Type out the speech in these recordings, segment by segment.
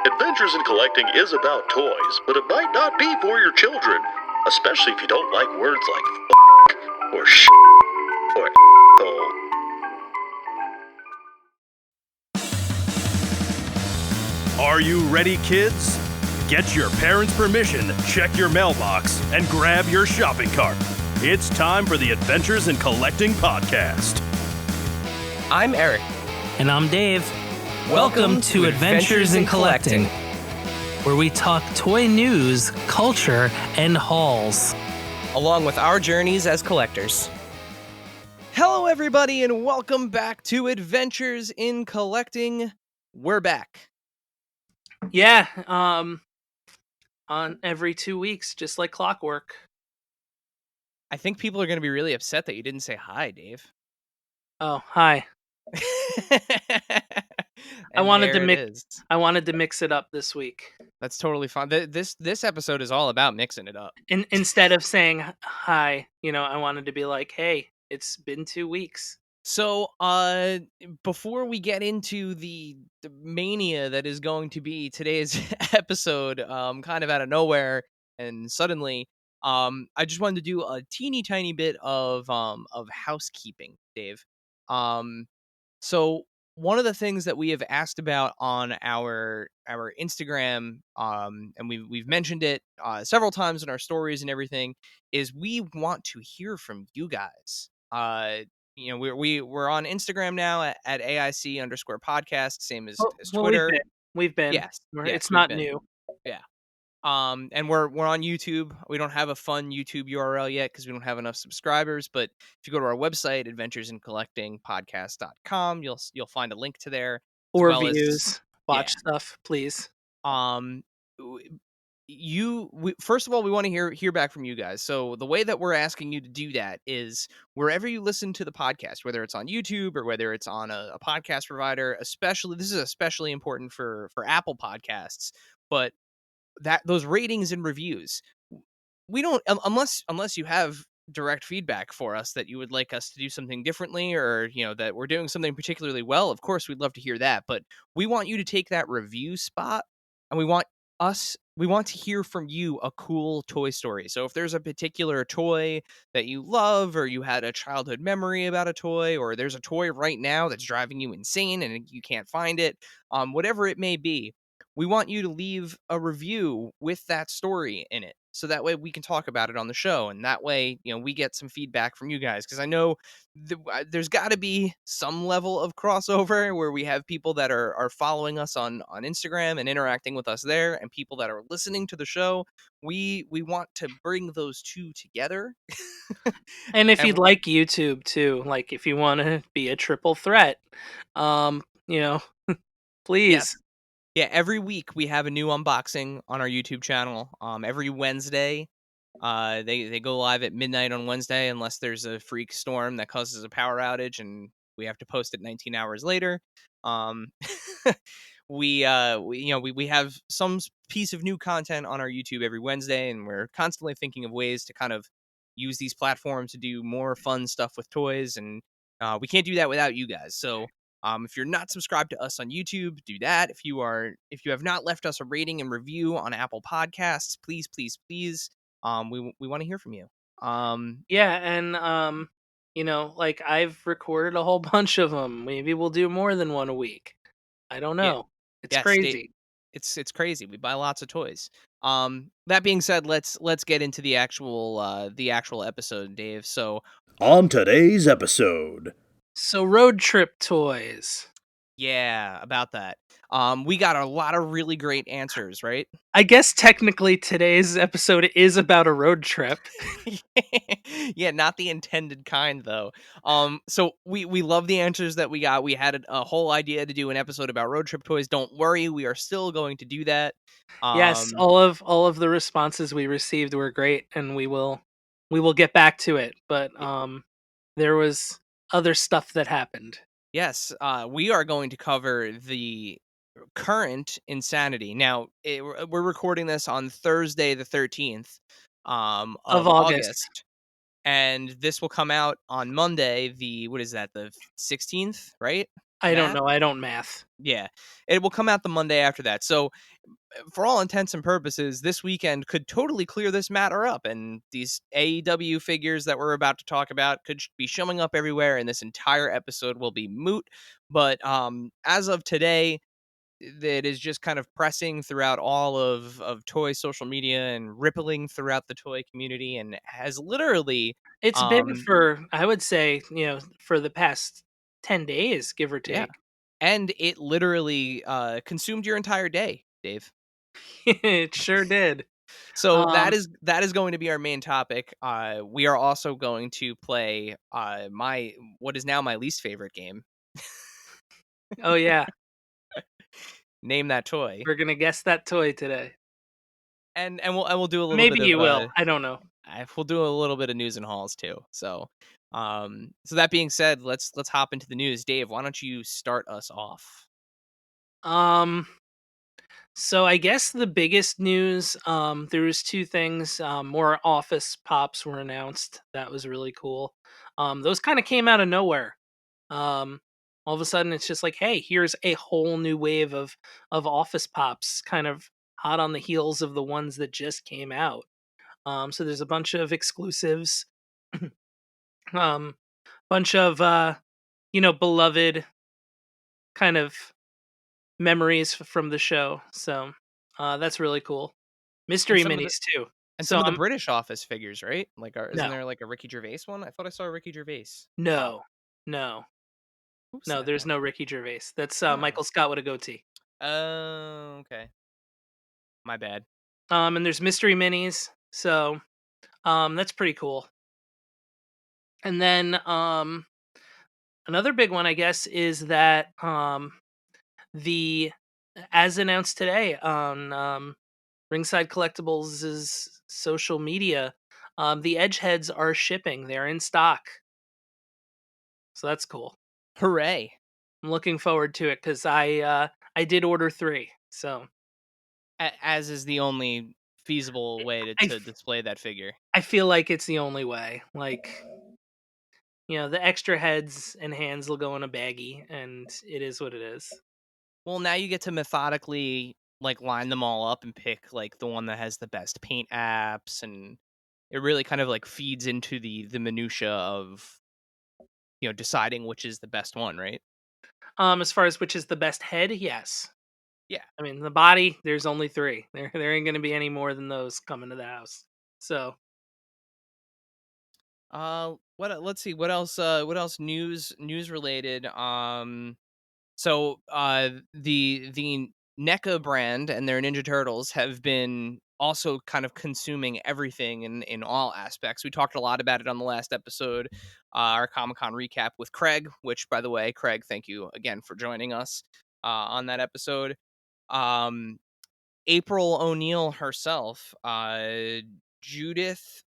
Adventures in Collecting is about toys, but it might not be for your children, especially if you don't like words like f*** or sh** or a**hole. Are you ready, kids? Get your parents' permission, check your mailbox, and grab your shopping cart. It's time for the Adventures in Collecting podcast. I'm Eric. And I'm Dave. Welcome to Adventures in Collecting, where we talk toy news, culture, and hauls, along with our journeys as collectors. Hello, everybody, and welcome back to Adventures in Collecting. We're back. Yeah, on every 2 weeks, just like clockwork. I think people are going to be really upset that you didn't say hi, Dave. Oh, hi. I wanted to mix it up this week. That's totally fine. This episode is all about mixing it up. Instead of saying hi, I wanted to be like, hey, it's been 2 weeks. So, before we get into the mania that is going to be today's episode, kind of out of nowhere and suddenly, I just wanted to do a teeny tiny bit of housekeeping, Dave. So one of the things that we have asked about on our Instagram, and we've mentioned it several times in our stories and everything, is we want to hear from you guys. We're on Instagram now at AIC_podcast, same as Twitter. We've been. Yes, it's not new. Yeah. And we're on YouTube. We don't have a fun YouTube URL yet because we don't have enough subscribers. But if you go to our website, adventuresinccollectingpodcast.com, you'll find a link to there. Or views, watch stuff, please. First of all, we want to hear back from you guys. So the way that we're asking you to do that is wherever you listen to the podcast, whether it's on YouTube or whether it's on a podcast provider. This is especially important for Apple Podcasts, but those ratings and reviews, we don't unless you have direct feedback for us that you would like us to do something differently, or that we're doing something particularly well. Of course, we'd love to hear that, but we want you to take that review spot, and we want to hear from you a cool toy story. So if there's a particular toy that you love, or you had a childhood memory about a toy, or there's a toy right now that's driving you insane and you can't find it, whatever it may be, we want you to leave a review with that story in it. So that way we can talk about it on the show. And that way, we get some feedback from you guys. Because I know there's got to be some level of crossover where we have people that are following us on Instagram and interacting with us there, and people that are listening to the show. We want to bring those two together. And if you'd like YouTube too, like if you want to be a triple threat, please. Yes. Yeah, every week we have a new unboxing on our YouTube channel. Every Wednesday, they go live at midnight on Wednesday, unless there's a freak storm that causes a power outage and we have to post it 19 hours later. We have some piece of new content on our YouTube every Wednesday, and we're constantly thinking of ways to kind of use these platforms to do more fun stuff with toys, and we can't do that without you guys. So if you're not subscribed to us on YouTube, do that. If you have not left us a rating and review on Apple Podcasts, please, please, please, we want to hear from you. Like I've recorded a whole bunch of them. Maybe we'll do more than one a week. I don't know. It's crazy. It's crazy. We buy lots of toys. That being said, let's get into the actual episode, Dave. So on today's episode. So road trip toys. Yeah, about that. We got a lot of really great answers, right? I guess technically today's episode is about a road trip. Yeah, not the intended kind though. So we love the answers that we got. We had a whole idea to do an episode about road trip toys. Don't worry, we are still going to do that. Yes, all of the responses we received were great, and we will get back to it. But there was other stuff that happened. Yes, we are going to cover the current insanity. Now, we're recording this on Thursday the 13th of August. And this will come out on Monday, the 16th, right? I don't Math? know. I don't math. Yeah. It will come out the Monday after that. So for all intents and purposes, this weekend could totally clear this matter up, and these AEW figures that we're about to talk about could be showing up everywhere, and this entire episode will be moot. But as of today, that is just kind of pressing throughout all of toy social media and rippling throughout the toy community, and has literally It's been um for, I would say, for the past 10 days, give or yeah, take. and it literally consumed your entire day, Dave. It sure did. So Um, that is going to be our main topic. We are also going to play my what is now my least favorite game. oh yeah, Name that toy, we're gonna guess that toy today. and we'll do a little Maybe bit of you will. I don't know. we'll do a little bit of news and hauls too. So so that being said, let's hop into the news. Dave, why don't you start us off? Um, so I guess the biggest news, there was two things. More Office pops were announced. That was really cool. Those kind of came out of nowhere. Um, all of a sudden, it's just like, hey, here's a whole new wave of Office pops, kind of hot on the heels of the ones that just came out. So there's a bunch of exclusives, um, bunch of beloved kind of memories from the show. So that's really cool. And Mystery some of the minis too. and some So of the I'm British Office figures, right? Isn't no, there like a Ricky Gervais one? I thought I saw a Ricky Gervais pop. no, no, Who's no. that There's then? no Ricky Gervais. That's Oh. Michael Scott with a goatee. Oh, okay. My bad. And there's mystery minis. So that's pretty cool. And then another big one, I guess, is that the as announced today on Ringside Collectibles' social media, the Edge heads are shipping. They're in stock, so that's cool. Hooray. I'm looking forward to it because I did order 3, so As is the only feasible way I to f- display that figure. I feel like it's the only way. Like, the extra heads and hands will go in a baggie, and it is what it is. Well, now you get to methodically like line them all up and pick like the one that has the best paint apps, and it really kind of like feeds into the minutia of deciding which is the best one, right? As far as which is the best head, yes. Yeah. I mean, the body, there's only 3. There ain't gonna be any more than those coming to the house. So, Let's see what else news related. So the NECA brand and their Ninja Turtles have been also kind of consuming everything in all aspects. We talked a lot about it on the last episode, our Comic-Con recap with Craig, which by the way, Craig, thank you again for joining us on that episode. Um April O'Neil herself, Judith,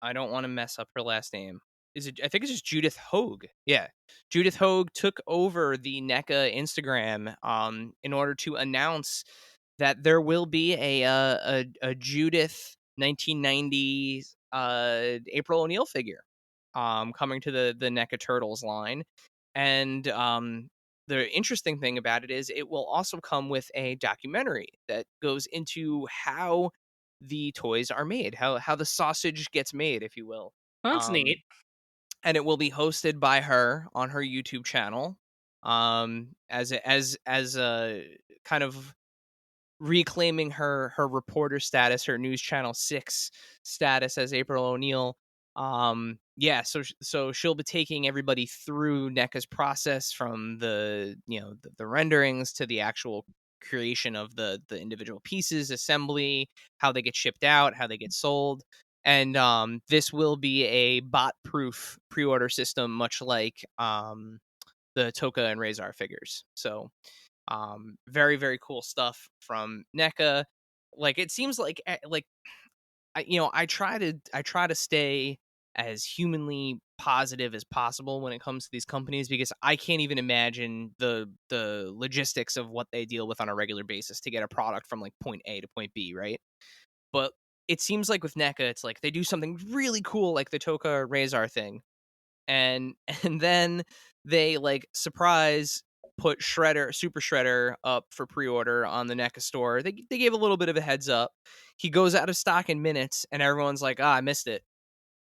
I don't want to mess up her last name. Is it? I think it's just Judith Hogue. Yeah, Judith Hogue took over the NECA Instagram in order to announce that there will be a Judith 1990 April O'Neil figure coming to the NECA Turtles line, and the interesting thing about it is it will also come with a documentary that goes into how the toys are made, how the sausage gets made, if you will. that's Um, neat. and it will be hosted by her on her YouTube channel. As a kind of reclaiming her reporter status, her News Channel 6 status as April O'Neil. Yeah, so she'll be taking everybody through NECA's process from the renderings to the actual creation of the individual pieces, assembly, how they get shipped out, how they get sold. And this will be a bot proof pre-order system, much like the Toka and Razor figures. So very very cool stuff from NECA. Like it seems like I try to stay as humanly positive as possible when it comes to these companies, because I can't even imagine the logistics of what they deal with on a regular basis to get a product from like point A to point B, right? But it seems like with NECA, it's like they do something really cool like the Toka Razor thing, and and then they like surprise put Super Shredder up for pre-order on the NECA store. They gave a little bit of a heads up. He goes out of stock in minutes, and everyone's like, "Ah, I missed it."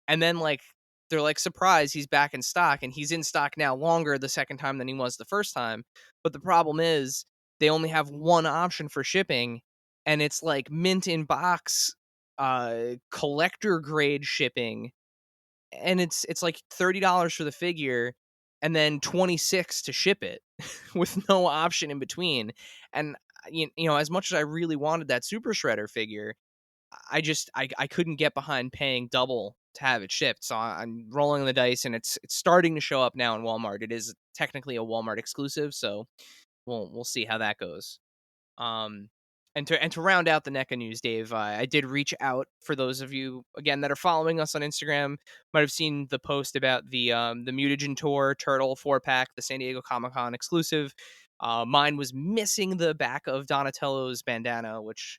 And then like they're like, "Surprise, he's back in stock," and he's in stock now longer the second time than he was the first time. But the problem is they only have one option for shipping, and it's like mint in box, collector grade shipping, and it's like $30 for the figure and then 26 to ship it with no option in between. And you know, as much as I really wanted that Super Shredder figure, I couldn't get behind paying double to have it shipped. So I'm rolling the dice, and it's starting to show up now in Walmart. It is technically a Walmart exclusive, so we'll see how that goes. Um, and to round out the NECA news, Dave, I did reach out for those of you again that are following us on Instagram. Might have seen the post about the Mutagen Tour Turtle 4-pack, the San Diego Comic Con exclusive. Mine was missing the back of Donatello's bandana, which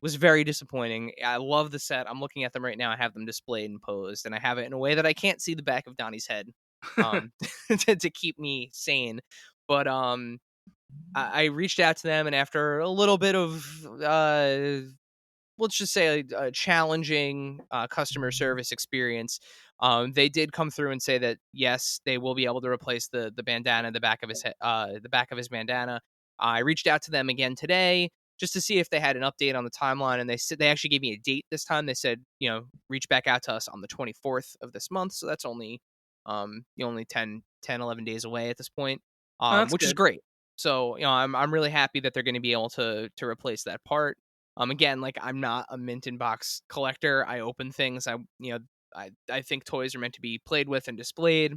was very disappointing. I love the set. I'm looking at them right now. I have them displayed and posed, and I have it in a way that I can't see the back of Donnie's head, um, to keep me sane. But I reached out to them, and after a little bit of let's just say a challenging customer service experience, they did come through and say that yes, they will be able to replace the bandana, the back of his bandana. I reached out to them again today just to see if they had an update on the timeline, and they said they actually gave me a date this time. They said, you know, reach back out to us on the 24th of this month, so that's only 11 days away at this point, Oh, that's which is good. great. So, you know, I'm really happy that they're going to be able to replace that part. Again, like, I'm not a mint in box collector. I open things. I think toys are meant to be played with and displayed,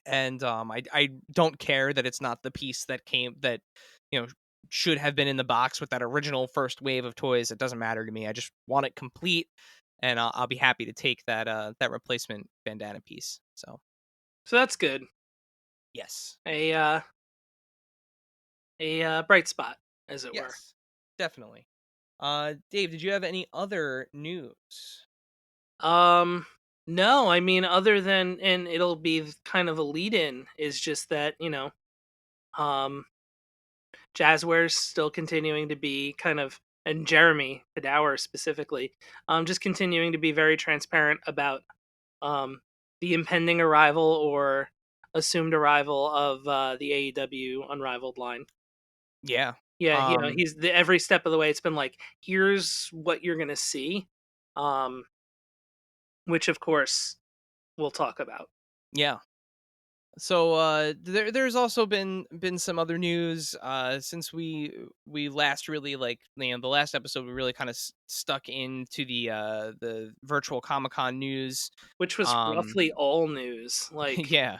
and I don't care that it's not the piece that you know should have been in the box with that original first wave of toys. It doesn't matter to me. I just want it complete, and I'll be happy to take that replacement bandana piece. So So that's good. yes, A bright spot, as it were. yes, definitely. Dave, did you have any other news? Um, no, I mean, other than, and it'll be kind of a lead in, is just that, um, Jazwares still continuing to be kind of, and Jeremy Padower specifically, just continuing to be very transparent about um, the impending arrival or assumed arrival of the AEW Unrivaled line. Yeah. Yeah, Um, every step of the way. It's been like, here's what you're gonna see, um, which of course we'll talk about. yeah. So there's also been some other news since we last really, like, you know, the last episode we really kind of stuck into the virtual Comic-Con news. Which was Um roughly all news. Like, yeah.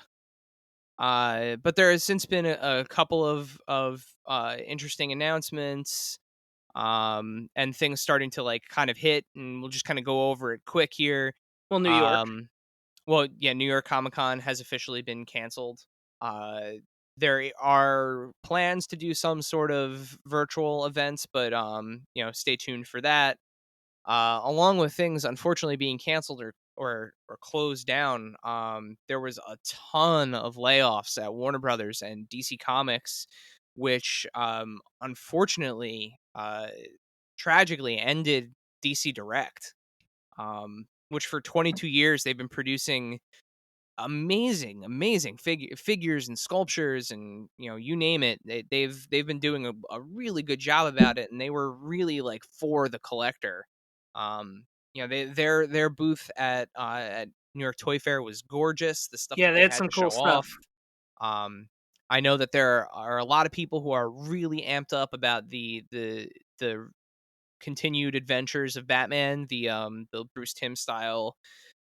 But there has since been a couple of interesting announcements, and things starting to, like, kind of hit, and we'll just kind of go over it quick here. well, New York. Um Well, yeah, New York Comic Con has officially been canceled. Uh, there are plans to do some sort of virtual events, but you know, stay tuned for that. Along with things unfortunately being canceled or closed down, there was a ton of layoffs at Warner Brothers and DC Comics, which unfortunately, tragically ended DC Direct. Which for 22 years they've been producing amazing figures and sculptures, and you know, you name it, they've been doing a really good job about it, and they were really like for the collector. You know, their booth at New York Toy Fair was gorgeous. The stuff Yeah, that they they had had some to cool show stuff. off. um I know that there are a lot of people who are really amped up about the continued adventures of Batman, the Bruce Timm style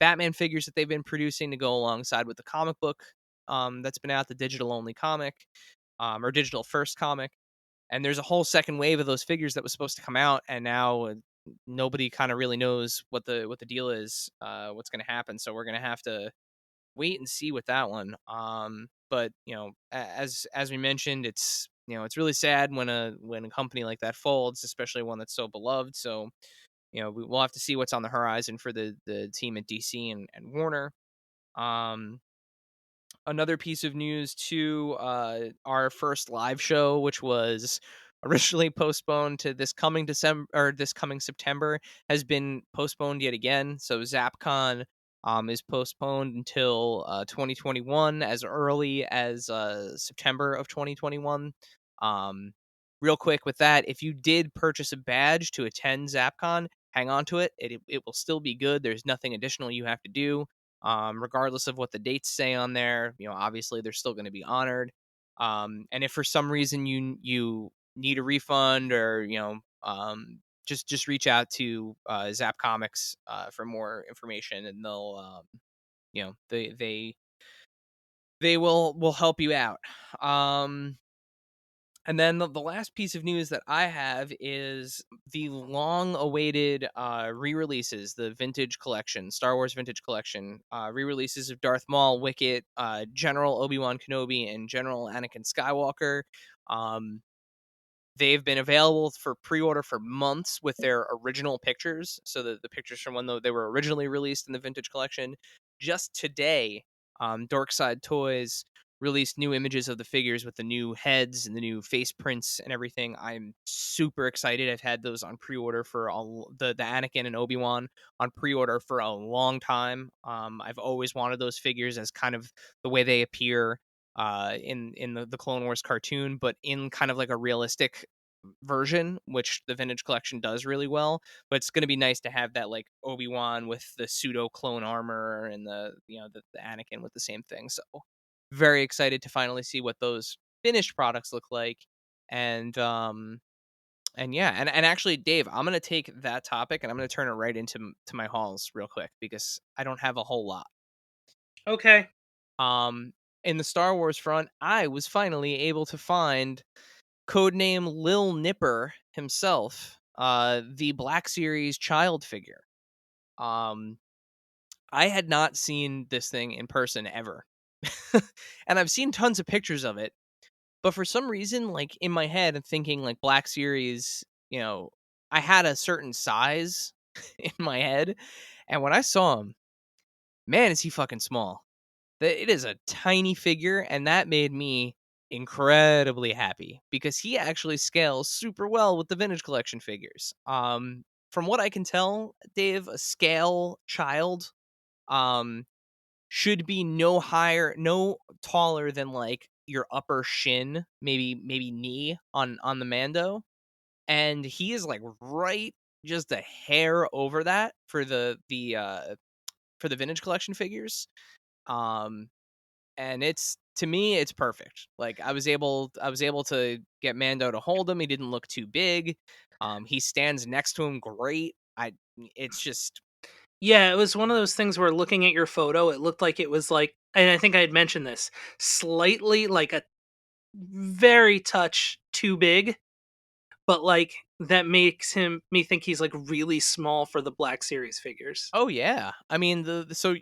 Batman figures that they've been producing to go alongside with the comic book that's been out, the digital only comic, or digital first comic. And there's a whole second wave of those figures that was supposed to come out, and now nobody kind of really knows what the deal is, what's going to happen. So we're going to have to wait and see with that one. But you know, as we mentioned, it's, you know, it's really sad when a company like that folds, especially one that's so beloved. So you know, we'll have to see what's on the horizon for the team at DC and Warner. Um, another piece of news too, our first live show, which was originally postponed to this coming December or this coming September, has been postponed yet again. So ZapCon is postponed until 2021, as early as September of 2021. Um, Real quick with that, if you did purchase a badge to attend ZapCon, hang on to it. It will still be good. There's nothing additional you have to do. Regardless of what the dates say on there, obviously they're still going to be honored. And if for some reason you need a refund, or just reach out to Zap Comics for more information, and they'll they will help you out. And then the last piece of news that I have is the long-awaited re-releases, the Vintage Collection, Star Wars Vintage Collection, re-releases of Darth Maul, Wicket, General Obi-Wan Kenobi, and General Anakin Skywalker. They've been available for pre-order for months with their original pictures, so the pictures from when they were originally released in the Vintage Collection. Just today, Dorkside Toys released new images of the figures with the new heads and the new face prints and everything. I'm super excited. I've had those on pre-order for the Anakin and Obi-Wan on pre-order for a long time. I've always wanted those figures as kind of the way they appear in the Clone Wars cartoon, but in kind of like a realistic version, which the Vintage Collection does really well. But it's going to be nice to have that like Obi-Wan with the pseudo clone armor, and the Anakin with the same thing. So very excited to finally see what those finished products look like. And yeah, and actually, Dave, I'm gonna take that topic and I'm gonna turn it right into my hauls real quick, because I don't have a whole lot. Okay. In the Star Wars front, I was finally able to find codename Lil Nipper himself, the Black Series child figure. I had not seen this thing in person ever. And I've seen tons of pictures of it, but for some reason, like in my head, I'm thinking like Black Series, I had a certain size in my head. And when I saw him, man, is he fucking small. It is a tiny figure, and that made me incredibly happy, because he actually scales super well with the Vintage Collection figures. From what I can tell, Dave, a scale child um should be no taller than like your upper shin, maybe knee on the Mando, and he is like right just a hair over that for the Vintage Collection figures. Um and it's, to me, it's perfect. Like I was able to get Mando to hold him. He didn't look too big. He stands next to him great. It's just, Yeah, it was one of those things where looking at your photo, it looked like it was like, and I think I had mentioned this, slightly like a very touch too big, but like that makes me think he's like really small for the Black Series figures. oh yeah. I mean, so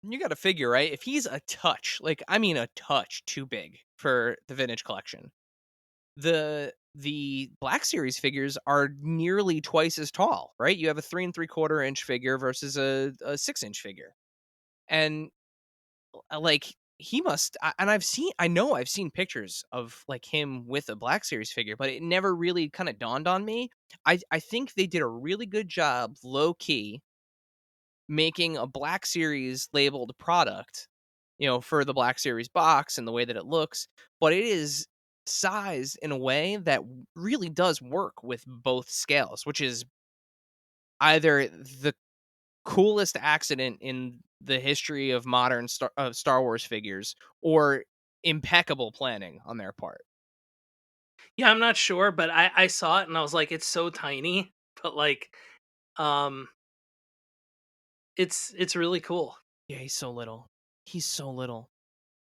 you got to figure, right? If he's a touch, like I mean a touch too big for the Vintage Collection, the Black Series figures are nearly twice as tall, right? You have a 3 3/4 inch figure versus a 6 inch figure. And like he must and I've seen pictures of like him with a Black Series figure, but it never really kind of dawned on me. I think they did a really good job low key making a Black Series labeled product, for the Black Series box and the way that it looks, but it is sized in a way that really does work with both scales, which is either the coolest accident in the history of modern Star Wars figures, or impeccable planning on their part. Yeah, I'm not sure, but I saw it and I was like, it's so tiny, but like, um, it's really cool, Yeah, he's so little. He's so little.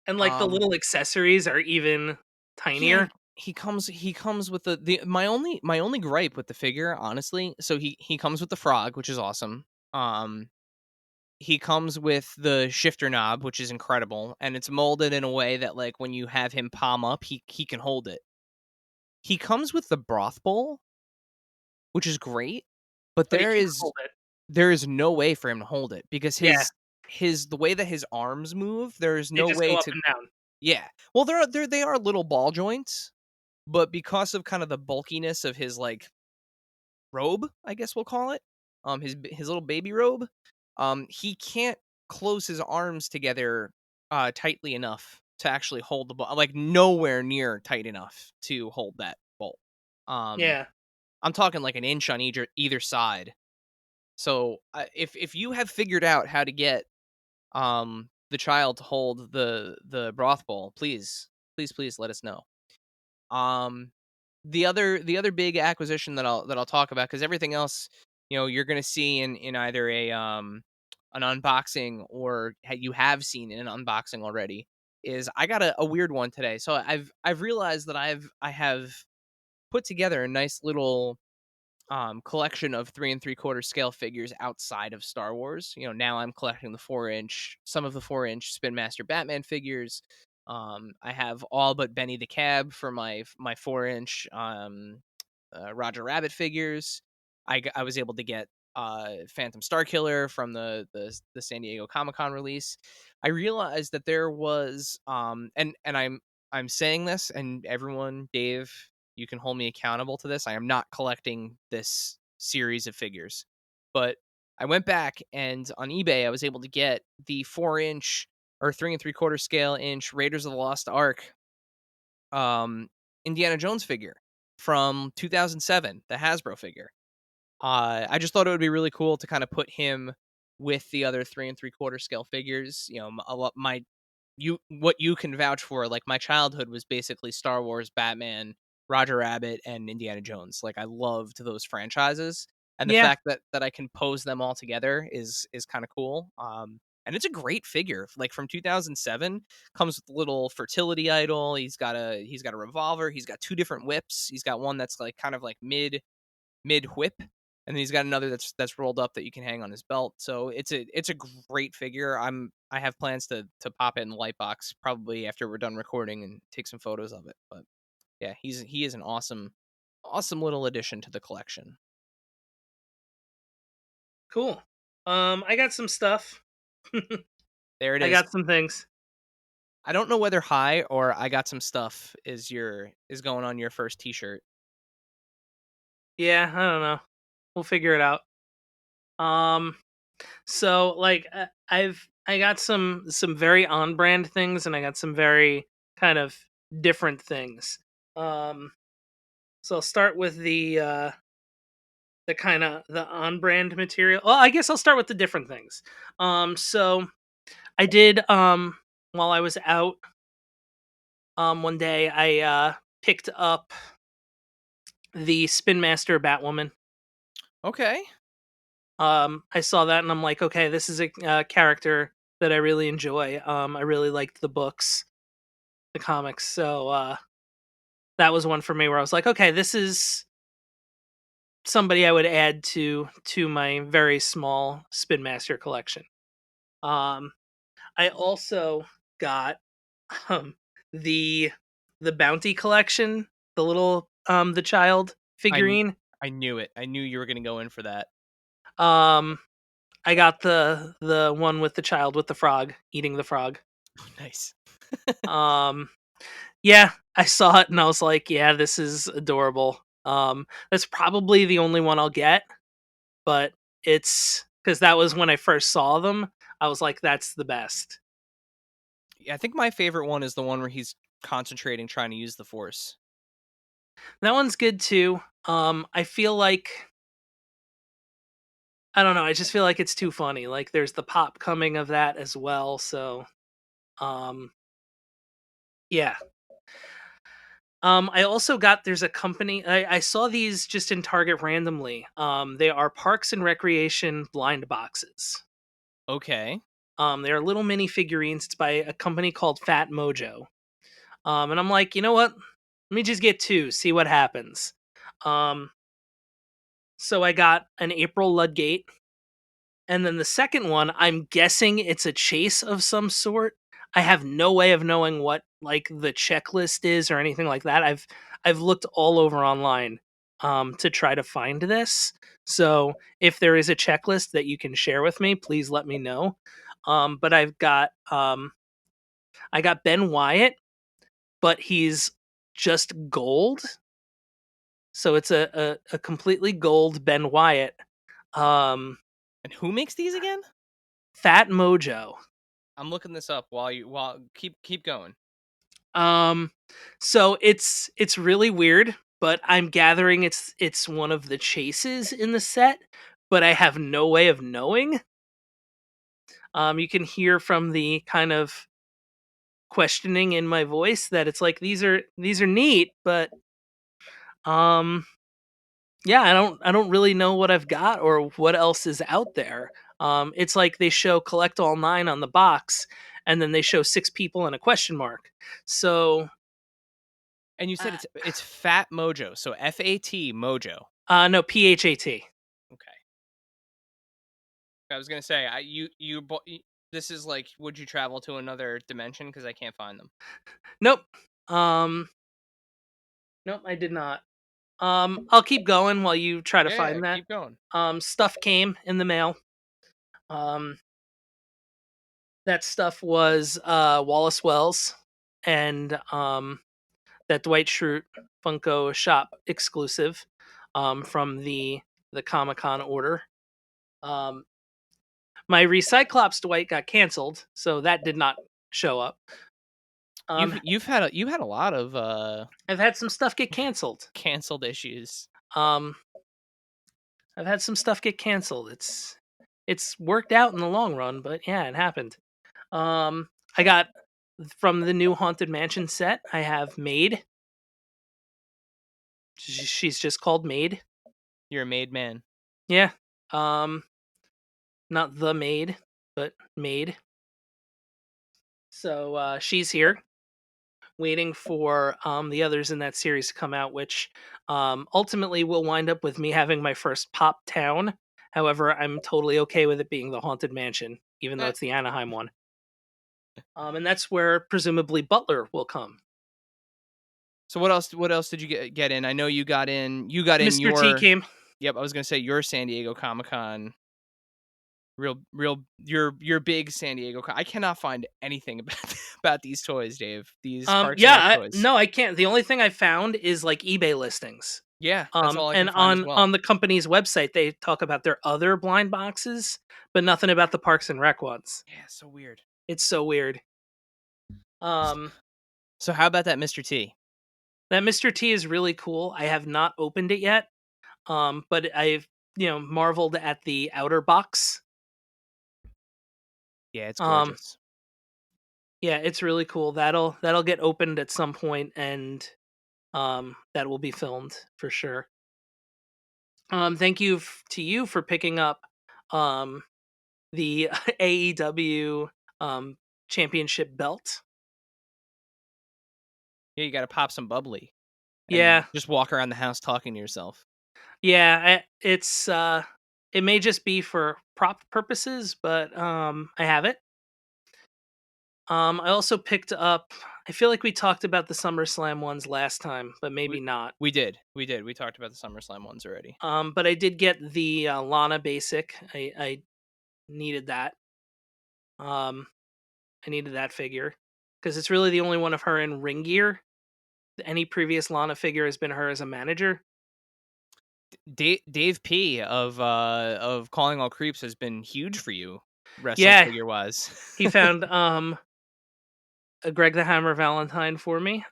and like the Um, little accessories are even yeah, tinier. he comes with the my only gripe with the figure, honestly. So he comes with the frog, which is awesome. Um, he comes with the shifter knob, which is incredible, and it's molded in a way that like when you have him palm up, he can hold it. He comes with the broth bowl, which is great, but But he there can't is hold it. there is no way for him to hold it, because Yeah, the way that his arms move, there's They no just go way up to. and down. Yeah. Well, they are little ball joints, but because of kind of the bulkiness of his like robe, I guess we'll call it, his little baby robe, he can't close his arms together tightly enough to actually hold the ball, like nowhere near tight enough to hold that bolt. Um, Yeah. I'm talking like an inch on either side. So if you have figured out how to get the child to hold the broth bowl, please let us know. Um, the other big acquisition that I'll talk about, because everything else, you're gonna see in either an unboxing, or you have seen in an unboxing already, is I got a weird one today. So I've realized that I have put together a nice little collection of 3 3/4 scale figures outside of Star Wars. Now I'm collecting some of the 4-inch Spin Master Batman figures. I have all but Benny the Cab for my 4-inch Roger Rabbit figures. I was able to get Phantom Starkiller from the San Diego Comic-Con release. I realized that there was and I'm saying this, and everyone, Dave, you can hold me accountable to this. I am not collecting this series of figures. But I went back, and on eBay I was able to get the 4-inch or 3 3/4 scale inch Raiders of the Lost Ark Indiana Jones figure from 2007, the Hasbro figure. I just thought it would be really cool to kind of put him with the other 3 3/4 scale figures. A lot what you can vouch for. Like, my childhood was basically Star Wars, Batman, Roger Rabbit, and Indiana Jones. Like, I loved those franchises, and the Yeah. fact that I can pose them all together is kind of cool. And it's a great figure. Like, from 2007, comes with a little fertility idol. He's got a revolver. He's got 2 different whips. He's got one that's like kind of like mid whip, and then he's got another that's rolled up that you can hang on his belt. So it's a great figure. I have plans to pop it in the light box probably after we're done recording and take some photos of it. But yeah, he is an awesome little addition to the collection. Cool. I got some stuff. There it I is. got some things. I don't know whether "hi" or "I got some stuff" is going on your first T-shirt. Yeah, I don't know. We'll figure it out. Um, so like I got some very on brand things, and I got some very kind of different things. Um, so I'll start with the kind of the on brand material. Well, I guess I'll start with the different things. So I did while I was out one day, I picked up the Spin Master Batwoman. Okay. I saw that and I'm like, okay, this is a character that I really enjoy. I really liked the books, the comics, so that was one for me where I was like, okay, this is somebody I would add to my very small Spin Master collection. Um, I also got um the the Bounty collection, the little the child I kn- figurine. I knew it. I knew you were gonna go in for that. Um, I got the one with the child with the frog eating the frog. Nice. Um, yeah, I saw it and I was like, yeah, this is adorable. That's probably the only one I'll get, but it's because that was when I first saw them. I was like, that's the best. Yeah, I think my favorite one is the one where he's concentrating trying to use the Force. That one's good too. I feel like I don't know. I just feel like it's too funny. Like there's the pop coming of that as well. So, um, yeah. I also got there's a company I saw these just in Target randomly. They are Parks and Recreation blind boxes. Okay. They are little mini figurines. It's by a company called Fat Mojo. And I'm like, you know what? Let me just get two, see what happens. Um, so I got an April Ludgate. And then the second one, I'm guessing it's a chase of some sort. I have no way of knowing what like the checklist is or anything like that. I've looked all over online to try to find this. So if there is a checklist that you can share with me, please let me know. But I got Ben Wyatt, but he's just gold. So it's a completely gold Ben Wyatt. Um, And who makes these again? Fat Mojo. I'm looking this up while keep going. So it's really weird, but I'm gathering it's one of the chases in the set, but I have no way of knowing. You can hear from the kind of questioning in my voice that it's like these are neat, but um yeah, I don't really know what I've got or what else is out there. It's like they show collect all 9 on the box and then they show 6 people and a question mark. So And you said it's Fat Mojo, so FAT Mojo. no, PHAT. Okay. I was gonna say this is like, would you travel to another dimension? Because I can't find them. Nope. Nope, I did not. I'll keep going while you try to Yeah, find that. keep going. Stuff came in the mail. That stuff was Wallace Wells and that Dwight Schrute Funko Shop exclusive from the Comic-Con order. My Recyclops Dwight got canceled, so that did not show up. You've had a lot of I've had some stuff get canceled. canceled issues. I've had some stuff get canceled. It's worked out in the long run, but yeah, it happened. I got from the new Haunted Mansion set, I have Maid. She's just called Maid. You're a made man. Yeah. Not the Maid, but Maid. So she's here, waiting for the others in that series to come out, which ultimately will wind up with me having my first Pop Town. However, I'm totally okay with it being the Haunted Mansion, even though it's the Anaheim one. And that's where presumably Butler will come. So what else did you get in? I know you got in Mr. your T came. Yep, I was gonna say your San Diego Comic-Con. Real your big San Diego I cannot find anything about these toys, Dave. These Parks and Rec toys. No, I can't. The only thing I found is like eBay listings. Yeah, that's all I can find as well. On the company's website they talk about their other blind boxes, but nothing about the Parks and Rec ones. Yeah, so weird. It's so weird. So how about that Mr. T? That Mr. T is really cool. I have not opened it yet. But I've, marveled at the outer box. Yeah, it's gorgeous. Yeah, it's really cool. That'll get opened at some point, and that will be filmed for sure. Thank you to you for picking up the AEW championship belt. Yeah, you got to pop some bubbly. Yeah, just walk around the house talking to yourself. Yeah, it's it may just be for prop purposes, but I have it. I also picked up. I feel like we talked about the SummerSlam ones last time, but maybe not. We did. We talked about the SummerSlam ones already. But I did get the Lana basic. I needed that. I needed that figure because it's really the only one of her in ring gear. Any previous Lana figure has been her as a manager. Dave P of Calling All Creeps has been huge for you, wrestling figure wise. He found a Greg the Hammer Valentine for me,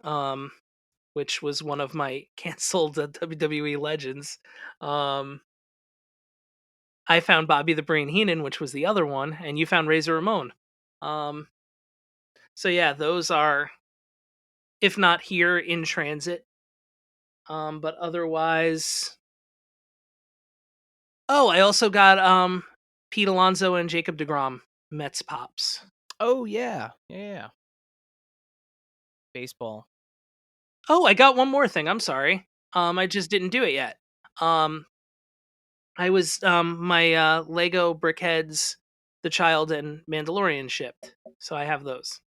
which was one of my canceled WWE legends. I found Bobby the Brain Heenan, which was the other one, and you found Razor Ramon. So yeah, those are, if not here, in transit. But otherwise, I also got Pete Alonso and Jacob deGrom Mets pops. Oh yeah. Baseball. Oh, I got one more thing. I'm sorry. I just didn't do it yet. I was my Lego Brickheads, The Child, and Mandalorian shipped, so I have those.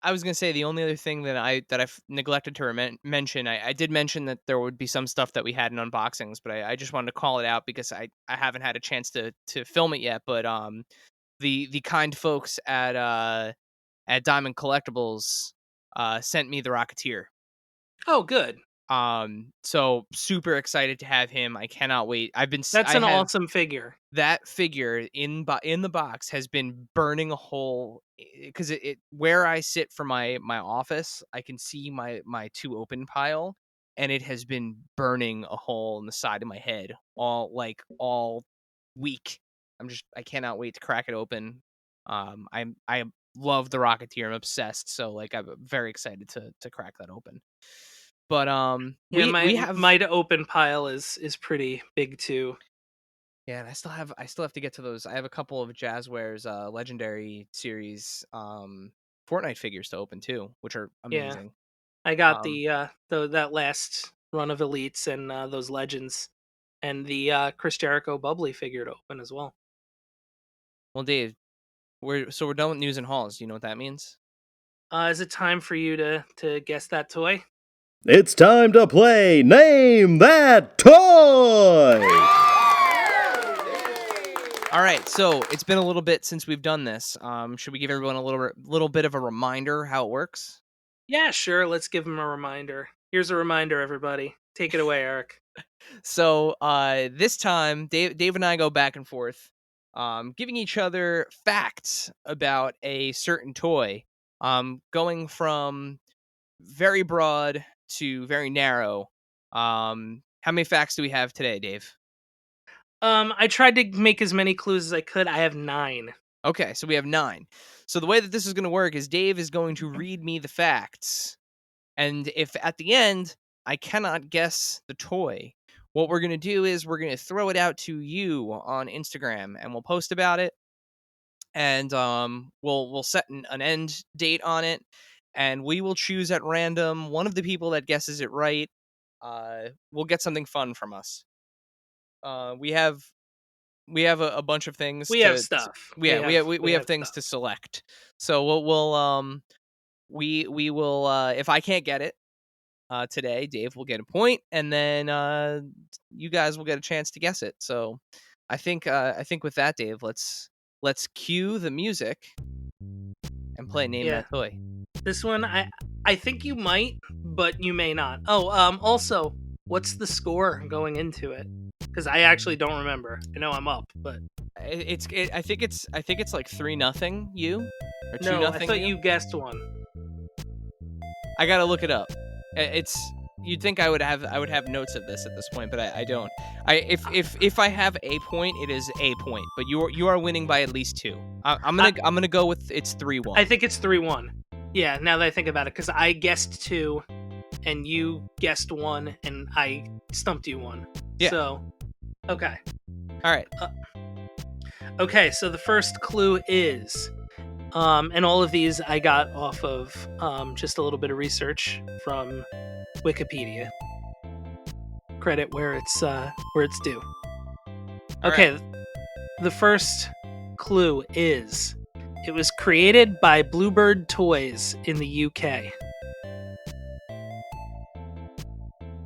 I was gonna say the only other thing that I've neglected to mention. I did mention that there would be some stuff that we had in unboxings, but I just wanted to call it out because I haven't had a chance to film it yet. But the kind folks at Diamond Collectibles sent me the Rocketeer. Oh, good. So super excited to have him. I cannot wait. That's I an have awesome figure. that figure in the box has been burning a hole because it where I sit for my office, I can see my to open pile, and it has been burning a hole in the side of my head all week. I cannot wait to crack it open. I love the Rocketeer. I'm obsessed. So like I'm very excited to crack that open. But Yeah, we have my to open pile is pretty big too. yeah, and I still have to get to those. I have a couple of Jazwares Legendary Series Fortnite figures to open too, which are Yeah, amazing. I got Um that last run of elites and those legends, and the Chris Jericho bubbly figure to open as well. well, Dave, we're done with news and hauls. Do you know what that means? Is it time for you to guess that toy? It's time to play Name That Toy! All right, so it's been a little bit since we've done this. Should we give everyone a little bit of a reminder how it works? Yeah, sure. Let's give him a reminder. Here's a reminder, everybody. Take it away, Eric. So this time, Dave and I go back and forth, giving each other facts about a certain toy, going from very broad to very narrow. How many facts do we have today, Dave? I tried to make as many clues as I could. I have 9. Okay, so we have 9. So the way that this is going to work is Dave is going to read me the facts, and if at the end I cannot guess the toy, what we're going to do is we're going to throw it out to you on Instagram, and we'll post about it, and we'll set an end date on it, and we will choose at random one of the people that guesses it right. Will get something fun from us. We have a bunch of things We have stuff. yeah, we have things stuff. to select. So we will if I can't get it today, Dave will get a point, and then you guys will get a chance to guess it. So I think with that, Dave, let's cue the music and play Name Yeah. That Toy. This one I think you might, but you may not. Oh, also, what's the score going into it? Because I actually don't remember. I know I'm up, but I think it's like 3-0 you or 2-0 no, I thought you guessed one. I gotta look it up. It's you'd think I would have notes of this at this point, but I don't. If I have a point, it is a point. But you are winning by at least 2. I'm gonna go with it's 3-1. I think it's 3-1. Yeah, now that I think about it, because I guessed 2, and you guessed 1, and I stumped you 1. Yeah. So, okay. All right. Okay, so the first clue is, and all of these I got off of just a little bit of research from Wikipedia. Credit where it's due. Okay, right. The first clue is, it was created by Bluebird Toys in the UK.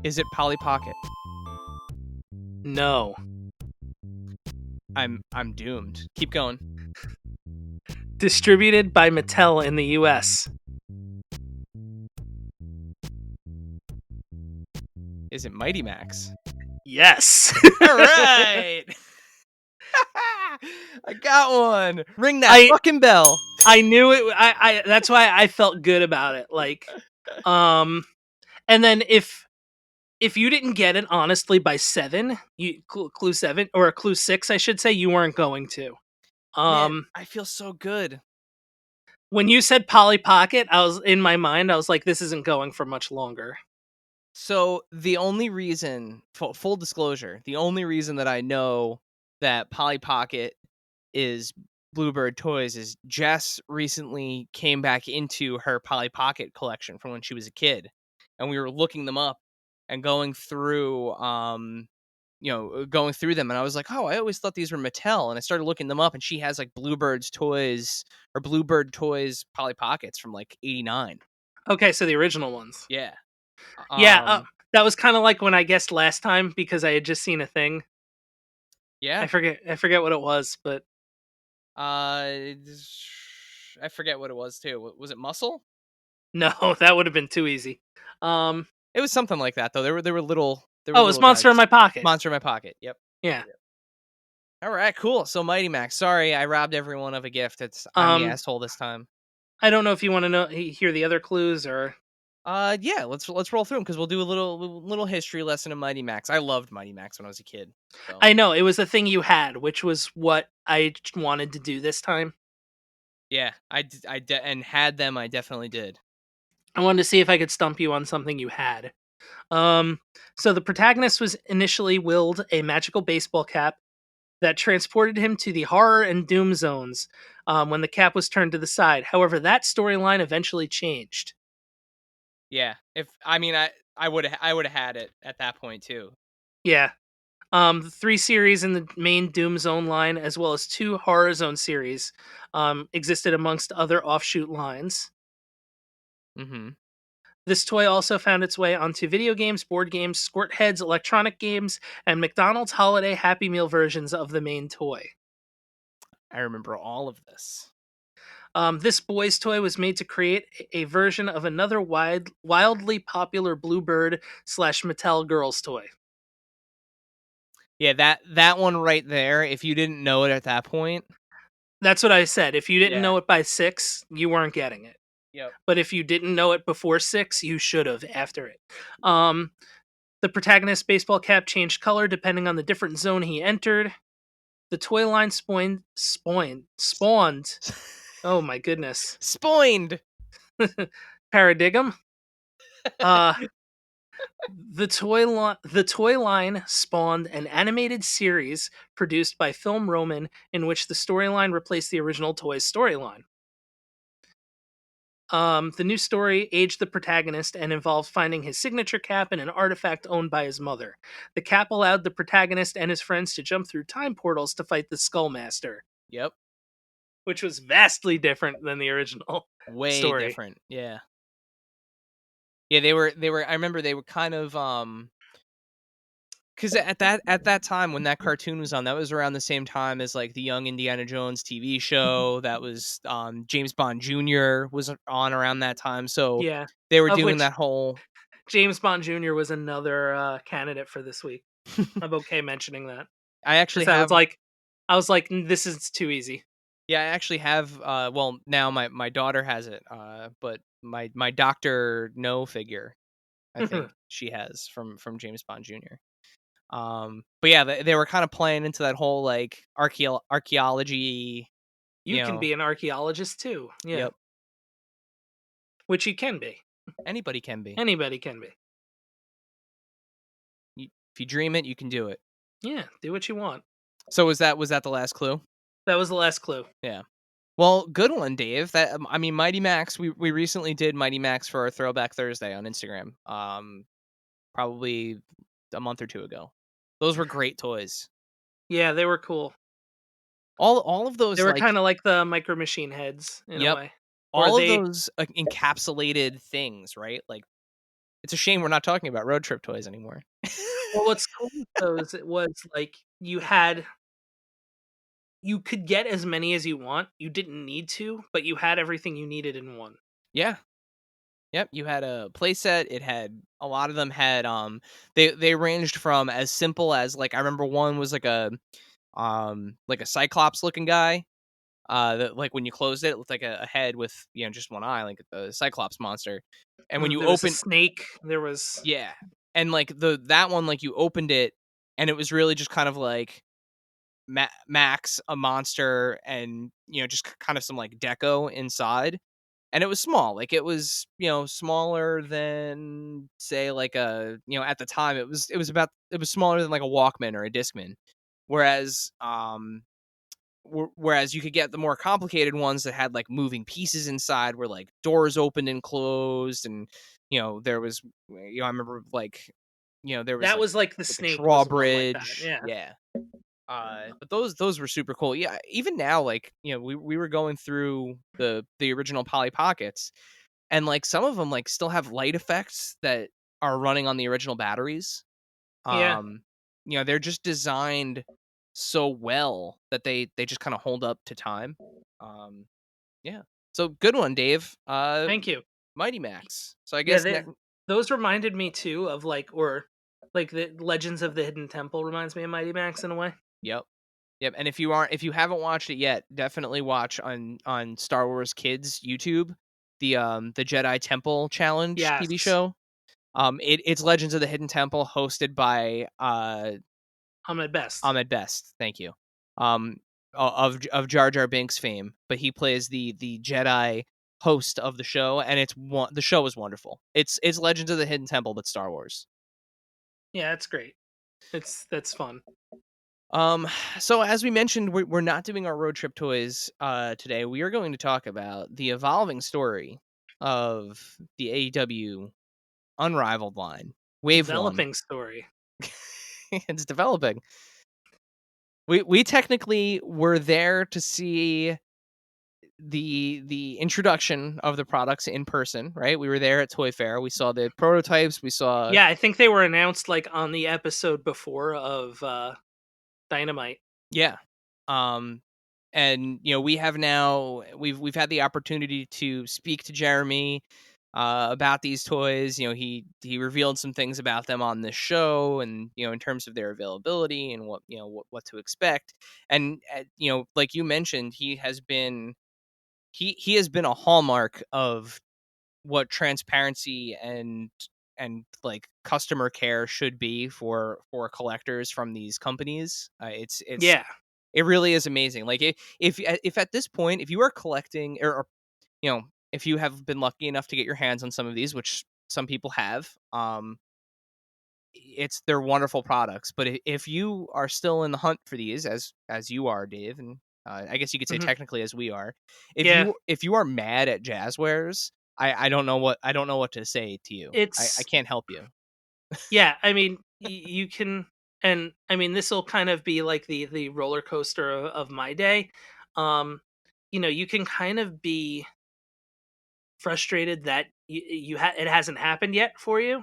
Is it Polly Pocket? No. I'm doomed. Keep going. Distributed by Mattel in the US. Is it Mighty Max? Yes. All right. I got one. Ring that fucking bell. I knew it. I that's why I felt good about it. Like, and then if you didn't get it honestly by 7, clue 7 or clue 6, I should say, you weren't going to. Man, I feel so good. When you said Polly Pocket, I was in my mind. I was like, this isn't going for much longer. So the only reason, full disclosure, the only reason that I know that Polly Pocket is Bluebird Toys is Jess recently came back into her Polly Pocket collection from when she was a kid, and we were looking them up and going through them, and I was like, oh, I always thought these were Mattel, and I started looking them up, and she has like Bluebird Toys Polly Pockets from like '89. Okay, so the original ones. Yeah. Yeah, that was kind of like when I guessed last time, because I had just seen a thing. Yeah. I forget what it was, but I forget what it was too. Was it Muscle? No, that would have been too easy. It was something like that though. They were little. They were Oh, it's little Monster in guys. My Pocket. Monster in My Pocket. Yep. Yeah. All right, cool. So Mighty Max. Sorry, I robbed everyone of a gift. I'm the Um, asshole this time. I don't know if you want to hear the other clues or. Yeah. Let's roll through them because we'll do a little history lesson of Mighty Max. I loved Mighty Max when I was a kid. So. I know it was a thing you had, which was what I wanted to do this time. Yeah, and had them. I definitely did. I wanted to see if I could stump you on something you had. So the protagonist was initially willed a magical baseball cap that transported him to the horror and doom zones when the cap was turned to the side. However, that storyline eventually changed. Yeah, I would have had it at that point too. Yeah. The 3 series in the main Doom Zone line, as well as 2 Horror Zone series, existed amongst other offshoot lines. Mm-hmm. This toy also found its way onto video games, board games, Squirt Heads, electronic games, and McDonald's holiday Happy Meal versions of the main toy. I remember all of this. This boy's toy was made to create a version of another wildly popular Bluebird / Mattel girls toy. Yeah, that one right there. If you didn't know it at that point, That's what I said. If you didn't Yeah. know it by 6, you weren't getting it. Yep. But if you didn't know it before 6, you should have after it. The protagonist's baseball cap changed color depending on the different zone he entered. The toy line spawned. Oh my goodness. Spoined. Paradigm. The toy line spawned an animated series produced by Film Roman in which the storyline replaced the original toy's storyline. The new story aged the protagonist and involved finding his signature cap and an artifact owned by his mother. The cap allowed the protagonist and his friends to jump through time portals to fight the Skullmaster, Yep. which was vastly different than the original Way story. different. Yeah. Yeah, they were. I remember they were kind of because at that time when that cartoon was on, that was around the same time as like the Young Indiana Jones TV show. That was James Bond Jr. was on around that time, so Yeah, they were of doing which that whole. James Bond Jr. was another candidate for this week. I'm okay mentioning that. I actually 'Cause have. I was like, this is too easy. Yeah, I actually have. Well, now my daughter has it. But my Doctor No figure, I think she has from James Bond Jr. But yeah, they were kind of playing into that whole like archaeology. You can know, be an archaeologist too. Yeah. Yep. Which you can be. Anybody can be. Anybody can be. If you dream it, you can do it. Yeah, do what you want. So was that the last clue? That was the last clue. Yeah. Well, good one, Dave. That Mighty Max. We recently did Mighty Max for our Throwback Thursday on Instagram. Probably a month or two ago. Those were great toys. Yeah, they were cool. All of those They were like, kind of like the Micro Machine heads in a way. all of those encapsulated things, right? Like, it's a shame we're not talking about road trip toys anymore. Well, what's cool with those it was like you could get as many as you want. You didn't need to, but you had everything you needed in one. Yeah. Yep, you had a playset. It had a lot of them had they ranged from as simple as like I remember one was like a Cyclops looking guy. That like when you closed it, it looked like a head with just one eye, like a Cyclops monster. And when you There was a open, snake. There was yeah, and like that one, like you opened it, and it was really just kind of like Max, a monster, and just kind of some like deco inside. And it was small, like it was smaller than say like at the time it was smaller than like a Walkman or a Discman, whereas whereas you could get the more complicated ones that had like moving pieces inside where like doors opened and closed, and there was I remember like there was that like, was like the like a snake was one like that. drawbridge, Yeah. but those were super cool. Yeah, even now, like we were going through the original Polly Pockets, and like some of them like still have light effects that are running on the original batteries. Yeah. They're just designed so well that they just kind of hold up to time. Yeah. So good one, Dave. Thank you. Mighty Max. So I Yeah, guess those reminded me too of like the Legends of the Hidden Temple reminds me of Mighty Max in a way. Yep. Yep. And if you haven't watched it yet, definitely watch on Star Wars Kids YouTube the Jedi Temple Challenge TV Yes, show. It's Legends of the Hidden Temple, hosted by I'm at best. Ahmed Best. Thank you. Of Jar Jar Binks fame, but he plays the Jedi host of the show, and the show is wonderful. It's Legends of the Hidden Temple, but Star Wars. Yeah, that's great. That's fun. Um, so as we mentioned, we're not doing our road trip toys today. We are going to talk about the evolving story of the AEW Unrivaled line, Wave One. Developing story. It's developing. We technically were there to see the introduction of the products in person, right? We were there at Toy Fair. We saw the prototypes. We saw Yeah, I think they were announced like on the episode before of Dynamite. yeah. And we have now we've had the opportunity to speak to Jeremy about these toys. He revealed some things about them on this show, and in terms of their availability and what to expect. And like you mentioned, he has been a hallmark of what transparency and like customer care should be for collectors from these companies. Yeah. It really is amazing. Like if at this point, if you are collecting, or if you have been lucky enough to get your hands on some of these, which some people have, they're wonderful products. But if you are still in the hunt for these, as you are, Dave, and I guess you could say Hmm. technically as we are, Yeah. if you are mad at Jazwares, I don't know what to say to you. I It's can't help you. yeah, I mean, you can, and I mean, this will kind of be like the roller coaster of my day. Um, you can kind of be frustrated that it hasn't happened yet for you.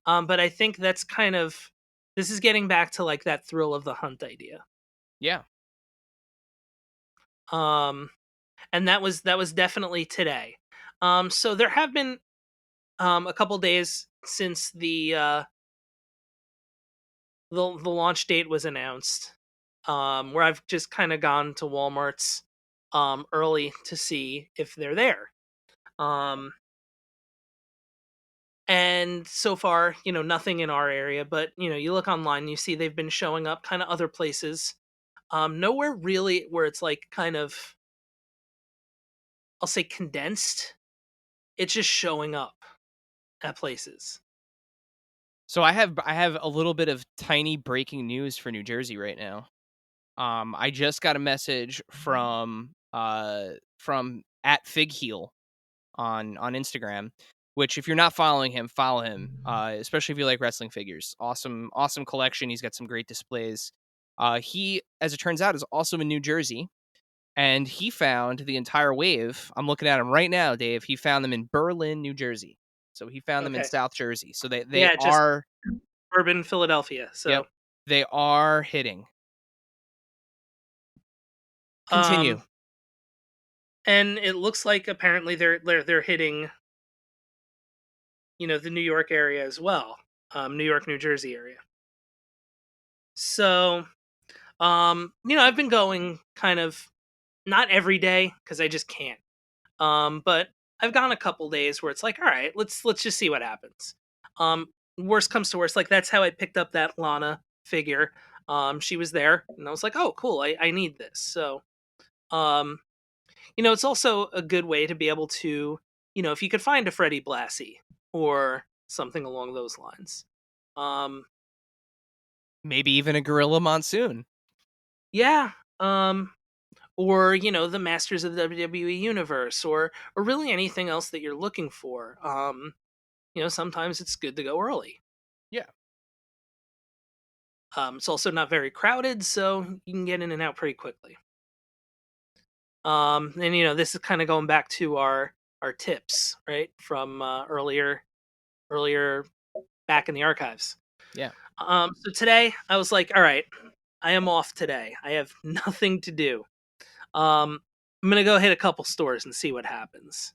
But I think that's kind of this is getting back to like that thrill of the hunt idea. Yeah. Um, and that was definitely today. So there have been a couple days since the launch date was announced, where I've just kind of gone to Walmart's early to see if they're there. Um, and so far, nothing in our area, but you look online, you see they've been showing up kind of other places. Nowhere really where it's like kind of, I'll say condensed. It's just showing up at places. So I have a little bit of tiny breaking news for New Jersey right now. I just got a message from at Fig Heel on Instagram, which if you're not following him, follow him. Especially if you like wrestling figures. Awesome collection. He's got some great displays. He, as it turns out, is also in New Jersey, and he found the entire wave. I'm looking at him right now, Dave. He found them in Berlin, New Jersey. So he found them in Okay. South Jersey. So they Yeah, just are, urban Philadelphia. yep, So, they are hitting. um, Continue. and it looks like apparently they're hitting the New York area as well, New York, New Jersey area. So, I've been going kind of not every day because I just can't. But I've gone a couple days where it's like, all right, let's just see what happens. Worst comes to worst, like that's how I picked up that Lana figure. She was there, and I was like, oh, cool, I need this. So, um, it's also a good way to be able to, if you could find a Freddie Blassie or something along those lines. Um, Maybe even a Gorilla Monsoon. yeah. Or the Masters of the WWE universe, or really anything else that you're looking for. Sometimes it's good to go early. Yeah. It's also not very crowded, so you can get in and out pretty quickly. And this is kind of going back to our tips, right, from earlier back in the archives. Yeah. So today I was like, all right, I am off today. I have nothing to do. I'm gonna go hit a couple stores and see what happens.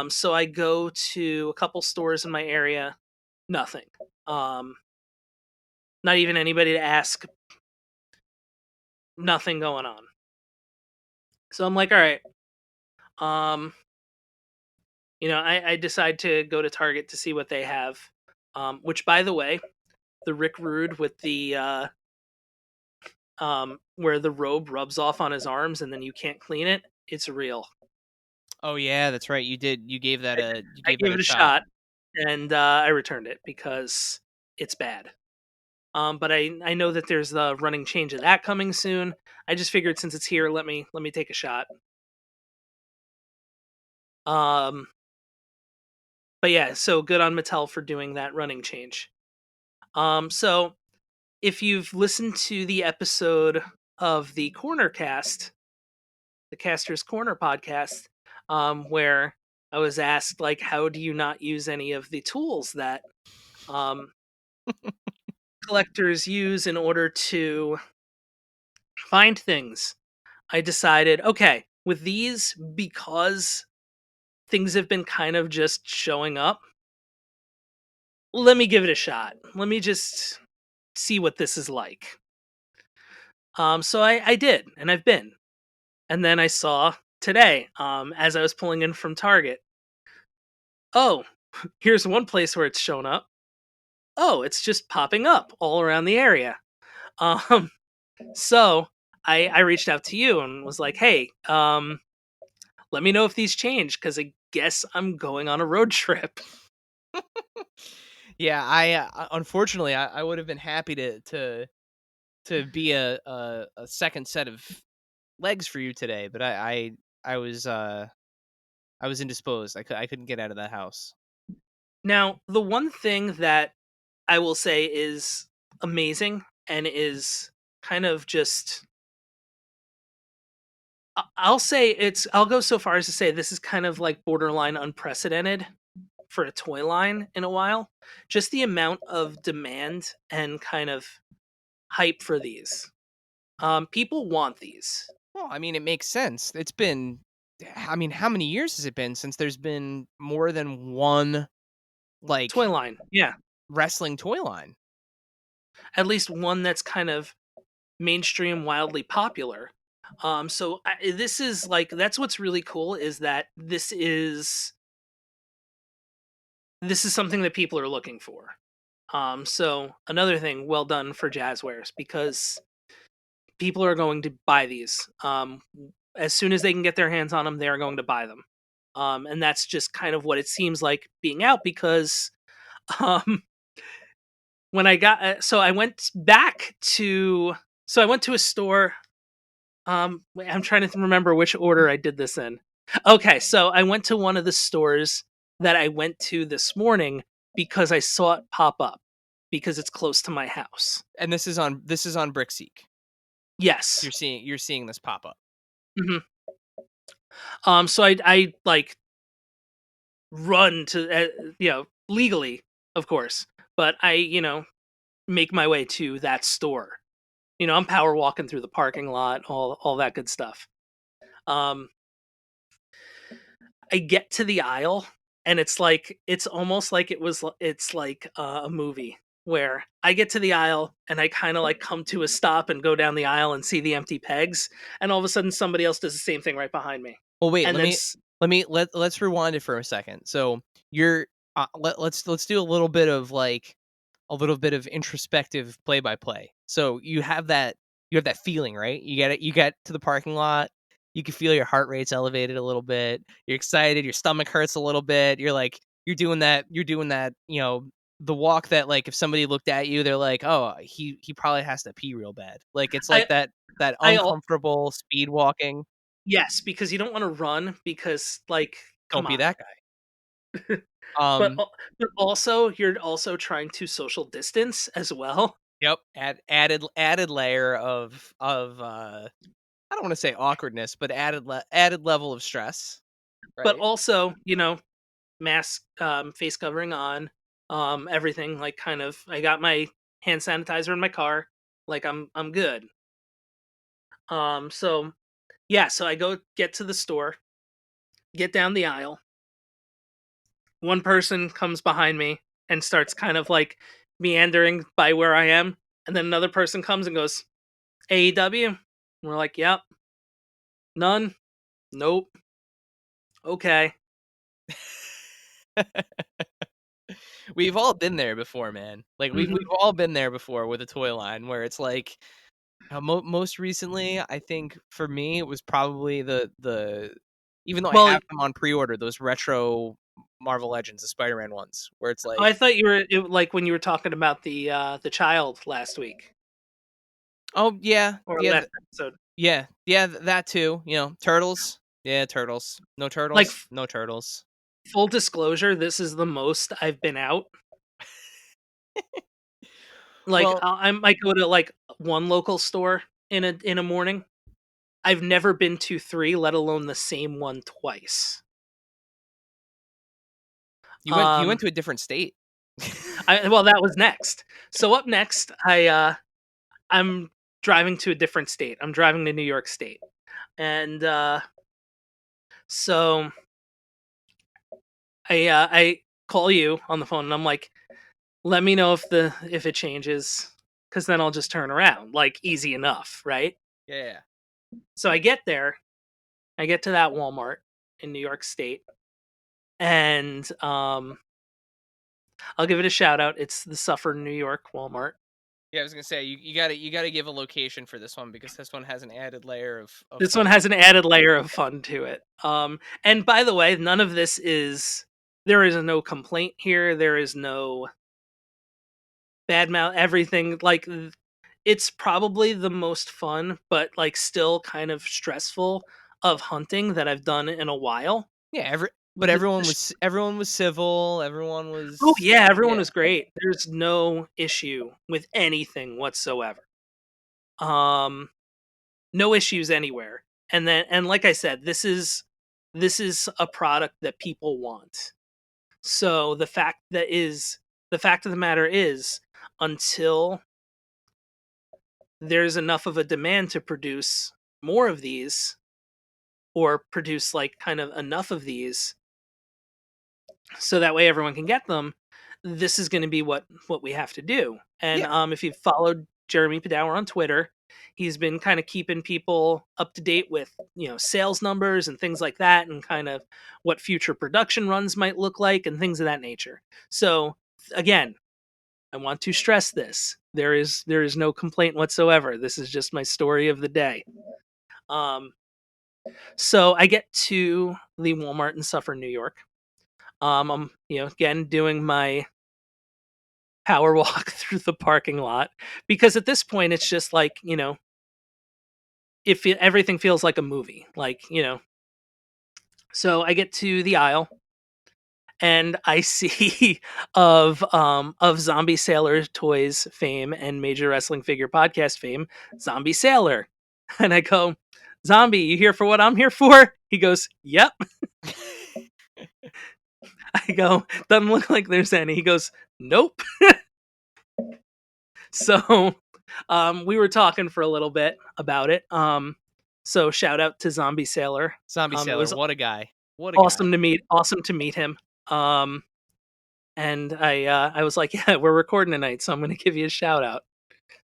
So I go to a couple stores in my area. Nothing. Um, Not even anybody to ask. Nothing going on. So I'm like, all right. Um, I decide to go to Target to see what they have. Which, by the way, the Rick Rude with the where the robe rubs off on his arms and then you can't clean it. It's real. Oh yeah, that's right. You did. You gave that a you I gave that gave a it a shot. shot, and I returned it because it's bad. But I know that there's the running change of that coming soon. I just figured since it's here, let me take a shot. Um, but yeah, so good on Mattel for doing that running change. So if you've listened to the episode of the Corner Cast, the Caster's Corner podcast, where I was asked like, how do you not use any of the tools that um, collectors use in order to find things? I decided, okay, with these, because things have been kind of just showing up, let me give it a shot. Let me just see what this is like. So I did, and I've been. And then I saw today, as I was pulling in from Target, oh, here's one place where it's shown up. Oh, it's just popping up all around the area. Um, so I reached out to you and was like, hey, let me know if these change because I guess I'm going on a road trip. Yeah, I unfortunately I would have been happy to be a second set of legs for you today, but I was indisposed. I couldn't get out of that house. Now, the one thing that I will say is amazing and is kind of just I'll say I'll go so far as to say this is kind of like borderline unprecedented for a toy line in a while. Just the amount of demand and kind of hype for these. People want these. Well, I mean, it makes sense. It's been, I mean, how many years has it been since there's been more than one Toy like line. Yeah. wrestling toy line? At least one that's kind of mainstream, wildly popular. So this is like that's what's really cool is that this is something that people are looking for. So another thing, well done for Jazwares because people are going to buy these. As soon as they can get their hands on them, they are going to buy them. And that's just kind of what it seems like being out because um, when I got so I went back to so I went to a store. I'm trying to remember which order I did this in. Okay, so I went to one of the stores that I went to this morning because I saw it pop up because it's close to my house. And this is on Brickseek. Yes. You're seeing this pop up. hmm So I like run to legally, of course, but I make my way to that store. I'm power walking through the parking lot, all that good stuff. Um, I get to the aisle and it's almost like it's like a movie where I get to the aisle and I kind of like come to a stop and go down the aisle and see the empty pegs and all of a sudden somebody else does the same thing right behind me. Well, wait, And then let's rewind it for a second. So you're let's do a little bit of like a little bit of introspective play by play. So you have that feeling, right? You get to the parking lot, you can feel your heart rate's elevated a little bit. You're excited, your stomach hurts a little bit. You're doing that, the walk that like if somebody looked at you, they're like, "Oh, he probably has to pee real bad." Like it's like I that I al- uncomfortable speed walking. yes, because you don't want to run because like come Don't be on. that guy. But Um, but also you're also trying to social distance as well. yep, added layer of I don't want to say awkwardness, but added level of stress, But right? also, mask, face covering on, everything like kind of. I got my hand sanitizer in my car. Like I'm good. So yeah, so I go get to the store, get down the aisle. One person comes behind me and starts kind of like meandering by where I am, and then another person comes and goes, AEW? And we're like, yep. None? Nope. Okay. We've all been there before, man. Like we've all been there before with a toy line where it's like most recently, I think for me it was probably the even though I Well, have them on pre-order, those retro Marvel Legends, the Spider-Man ones, where it's like, I thought you were like when you were talking about the child last week oh yeah, or yeah, last episode. yeah, that too. You know, turtles, yeah, turtles. No Like turtles, no turtles. full disclosure, this is the most I've been out. Like Well, I might go to like one local store in a morning. I've never been to 3, let alone the same one twice. you went Um to a different state. well, that was next. So up next, I'm driving to a different state. I'm driving to New York State. And so I call you on the phone and I'm like, let me know if it changes, cuz then I'll just turn around. Like easy enough, right? Yeah. So I get there. I get to that Walmart in New York State, and I'll give it a shout out. It's the Suffer New York Walmart. Yeah, I was gonna say you gotta give a location for this one because this one has an added layer of This one fun. has an added layer of fun to it. And by the way, none of this is there is no complaint here. There is no bad mouth. Everything like it's probably the most fun, but like still kind of stressful of hunting that I've done in a while. Yeah, but The- the everyone was civil. Everyone Oh was yeah, everyone yeah. was great. There's no issue with anything whatsoever. Um no issues anywhere. And like I said, this is a product that people want. So the fact of the matter is until there's enough of a demand to produce more of these or produce like kind of enough of these so that way everyone can get them, this is going to be what we have to do. And Yeah. if you've followed Jeremy Padower on Twitter, he's been kind of keeping people up to date with sales numbers and things like that, and kind of what future production runs might look like and things of that nature. So again, I want to stress this: there is no complaint whatsoever. This is just my story of the day. Um, so I get to the Walmart in Suffer, New York. I'm again doing my power walk through the parking lot because at this point it's just like if everything feels like a movie, like So I get to the aisle and I see of Zombie Sailor toys fame and Major Wrestling Figure podcast fame, Zombie Sailor, and I go, Zombie, you here for what I'm here for? He goes, yep. I go, doesn't look like there's any. He goes, nope. So we were talking for a little bit about it. So shout out to Zombie Sailor. Zombie It Sailor, was what a guy. What a guy. awesome to meet him. And I was like, yeah, we're recording tonight, so I'm going to give you a shout out.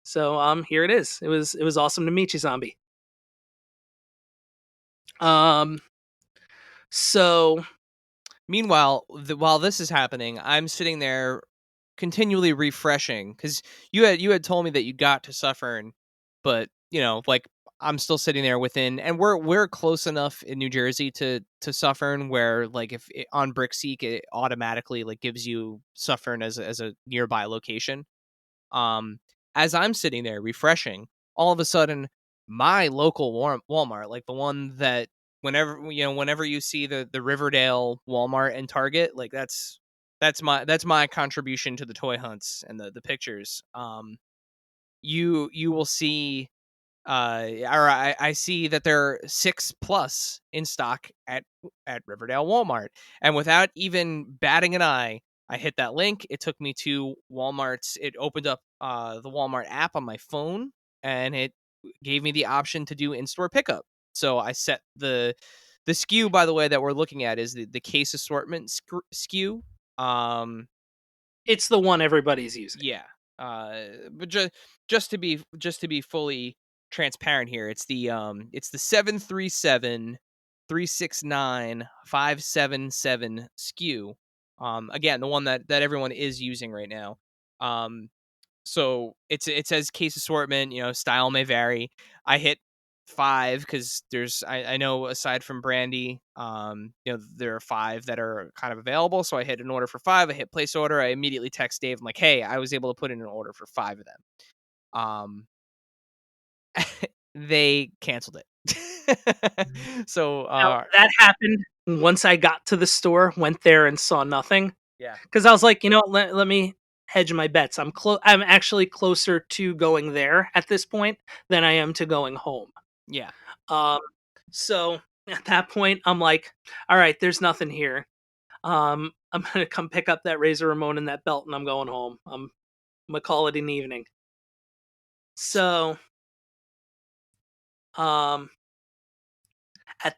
So here it is. It was awesome to meet you, Zombie. So Meanwhile, while this is happening, I'm sitting there continually refreshing because you had told me that you got to Suffern, but like I'm still sitting there within, and we're close enough in New Jersey to Suffern where like if on Brickseek it automatically like gives you Suffern as a nearby location. Um, as I'm sitting there refreshing, all of a sudden my local Walmart, like the one that whenever you see the Riverdale Walmart and Target, like that's my contribution to the toy hunts and the pictures. You will see or I see that there are 6+ in stock at Riverdale Walmart, and without even batting an eye, I hit that link. It took me to Walmart's. It opened up the Walmart app on my phone, and it gave me the option to do in-store pickup. So I set the SKU, by the way, that we're looking at is the case assortment SKU. It's the one everybody's using. Yeah. But just to be fully transparent here, it's the 737-369-577 SKU. Again, the one that everyone is using right now. So it says case assortment, style may vary. I hit 5 because I know aside from brandy, there are 5 that are kind of available. So I hit an order for 5. I hit place order. I immediately text Dave. I'm like, hey, I was able to put in an order for 5 of them. They canceled it. So Now, that happened once I got to the store, went there and saw nothing. yeah, Because I was like, let me hedge my bets. I'm actually closer to going there at this point than I am to going home. yeah. So at that point, I'm like, all right, there's nothing here. I'm gonna come pick up that Razor Ramon and that belt, and I'm going home. I'm gonna call it an evening. So, at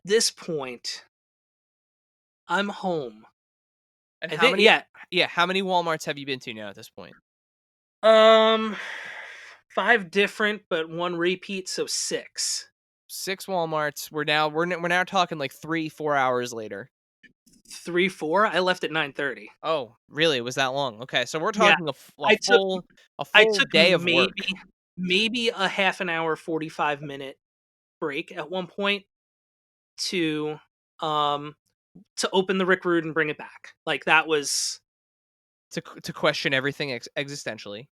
this point, I'm home. And I how think, many? yeah. Yeah, how many WalMarts have you been to now at this point? 5 different, but 1 repeat, so 6. 6 WalMarts. We're now talking like 3-4 hours later. 3, 4. I left at 9:30. Oh, really? It was that long? Okay, so we're Yeah, talking I took a I full took day of work. maybe a half an hour, 45-minute break at one point to um to open the Rick Rude and bring it back. Like that was To question everything existentially.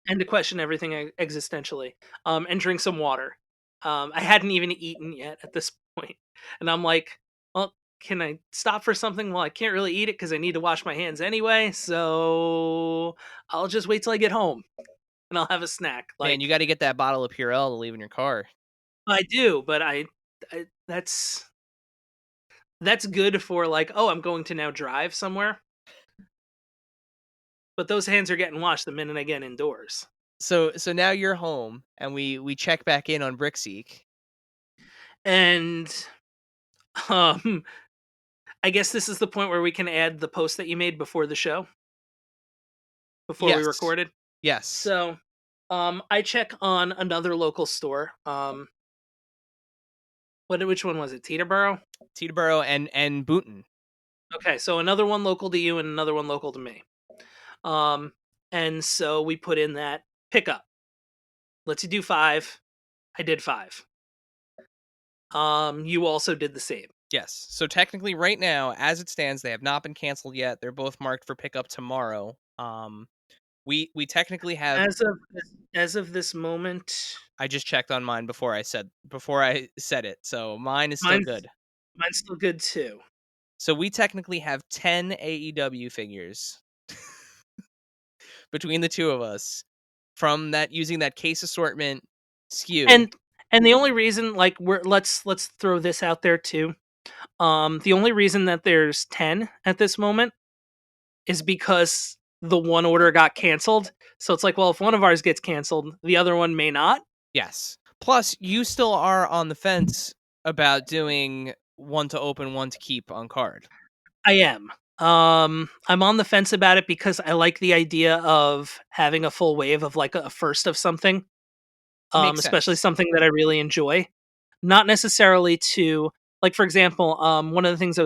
and to question everything existentially. And drink some water. I hadn't even eaten yet at this point, and I'm like, well, can I stop for something? Well, I can't really eat it because I need to wash my hands anyway. So I'll just wait till I get home and I'll have a snack. Man, you Like got to get that bottle of Purell to leave in your car. I do, but that's good for like, oh, I'm going to now drive somewhere. But those hands are getting washed the minute I get indoors. So now you're home, and we check back in on Brickseek. And um I guess this is the point where we can add the post that you made before the show, before we Yes. recorded. Yes. So, I check on another local store. Which one was it? Teterboro? Teterboro and Boonton. Okay, so another one local to you and another one local to me. And so we put in that pickup. Let's you do 5. I did 5. You also did the same. Yes. So technically, right now, as it stands, they have not been canceled yet. They're both marked for pickup tomorrow. We technically have. As of this moment, I just checked on mine before I said it. So mine is still mine's good. mine's still good too. So we technically have 10 AEW figures between the two of us from that using that case assortment SKU. And the only reason, like, let's throw this out there too. The only reason that there's 10 at this moment is because the one order got canceled. So it's like, well, if one of ours gets canceled, the other one may not. Yes. Plus, you still are on the fence about doing one to open, one to keep on card. I am. I'm on the fence about it because I like the idea of having a full wave of like a first of something. Makes Especially sense. something that I really enjoy. Not necessarily to like, for example, one of the things I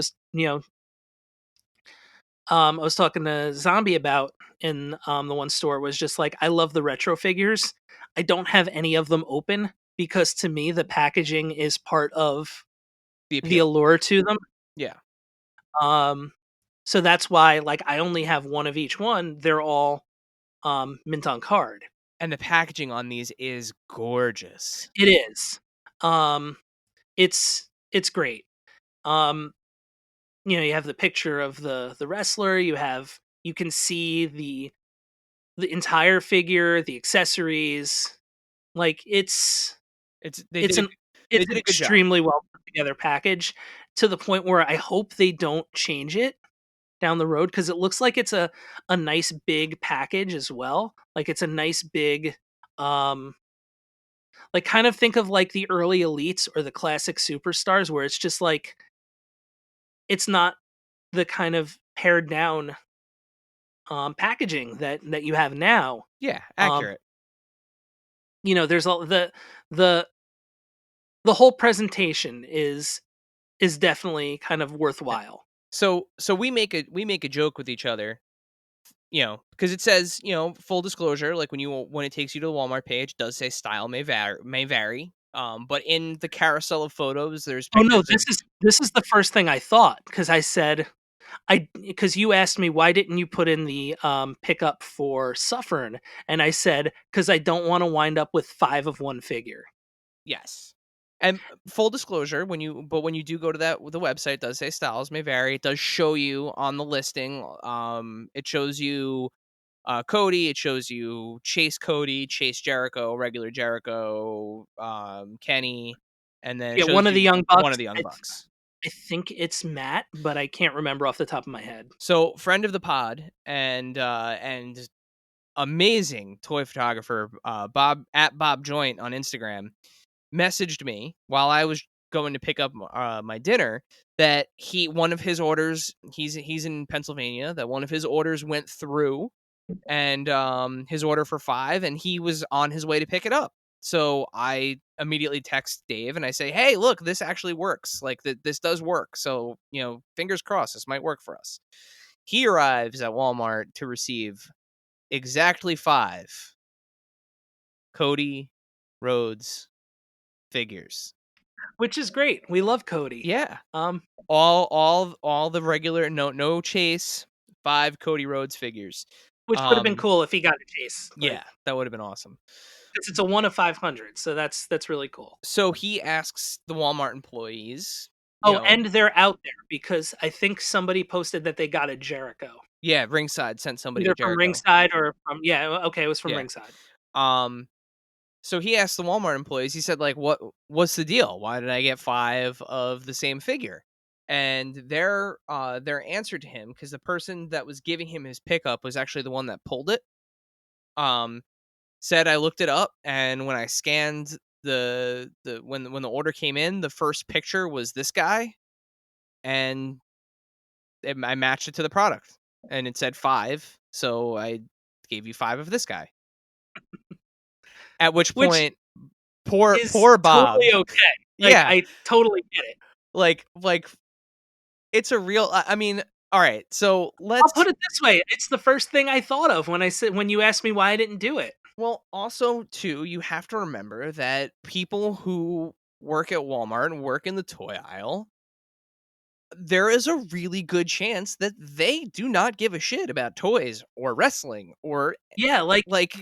was talking to Zombie about in the one store was just like, I love the retro figures. I don't have any of them open because to me the packaging is part of The the appeal. allure to them. Yeah. So that's why like I only have one of each one. They're all mint on card. And the packaging on these is gorgeous. It is. Um it's great. Um you have the picture of the wrestler, you can see the entire figure, the accessories. Like They did it's a an good job. extremely well put together package to the point where I hope they don't change it down the road, because it looks like it's a nice big package as well. Like it's a nice big, um like kind of think of like the early elites or the classic superstars, where it's just like it's not the kind of pared down packaging that you have now. Yeah, Um, accurate. there's all the the whole presentation is definitely kind of Yeah. worthwhile. So we make a joke with each other, because it says, full disclosure, like when it takes you to the Walmart page, it does say style may vary. But in the carousel of photos, there's Oh no, pictures of. this is the first thing I thought, because I said because you asked me why didn't you put in the pickup for Suffern, and I said because I don't want to wind up with 5 of one figure. Yes. And full disclosure, when you do go to the website, it does say styles may vary. It does show you on the listing. It shows you Cody. It shows you Chase Cody, Chase Jericho, regular Jericho, Kenny, and then it Yeah, one shows of the you Young one Bucks. of the Young Bucks. I think it's Matt, but I can't remember off the top of my head. So, friend of the pod and amazing toy photographer, Bob Joint on Instagram, messaged me while I was going to pick up my dinner that one of his orders, he's in Pennsylvania, that one of his orders went through, and his order for 5, and he was on his way to pick it up. So I immediately text Dave and I say, "Hey, look, this actually works. Like this does work. So, fingers crossed this might work for us." He arrives at Walmart to receive exactly 5 Cody Rhodes figures. Which is great. We love Cody. Yeah. Um, All the regular, no Chase, 5 Cody Rhodes figures. which would have been cool if he got a Chase, like, Yeah, that would have been awesome. 'cause it's a 1 of 500, so that's really cool. So he asks the Walmart employees, Oh, and they're out there because I think somebody posted that they got a Jericho, yeah, Ringside sent somebody a either from Jericho. Ringside or from okay, it was from Yeah. Ringside. Um so he asked the Walmart employees, he said, like, what's the deal? Why did I get 5 of the same figure? And their answer to him, because the person that was giving him his pickup was actually the one that pulled it, um, said, I looked it up, and when I scanned when the order came in, the first picture was this guy, and I matched it to the product, and it said 5, so I gave you 5 of this guy. At which Which point, poor is poor Bob. totally okay. Like, Yeah, I totally get it. like it's a real. I mean, all right. So I'll let's. put it this way, it's the first thing I thought of when you asked me why I didn't do it. Well, also too, you have to remember that people who work at Walmart and work in the toy aisle, there is a really good chance that they do not give a shit about toys or wrestling or Yeah, like, like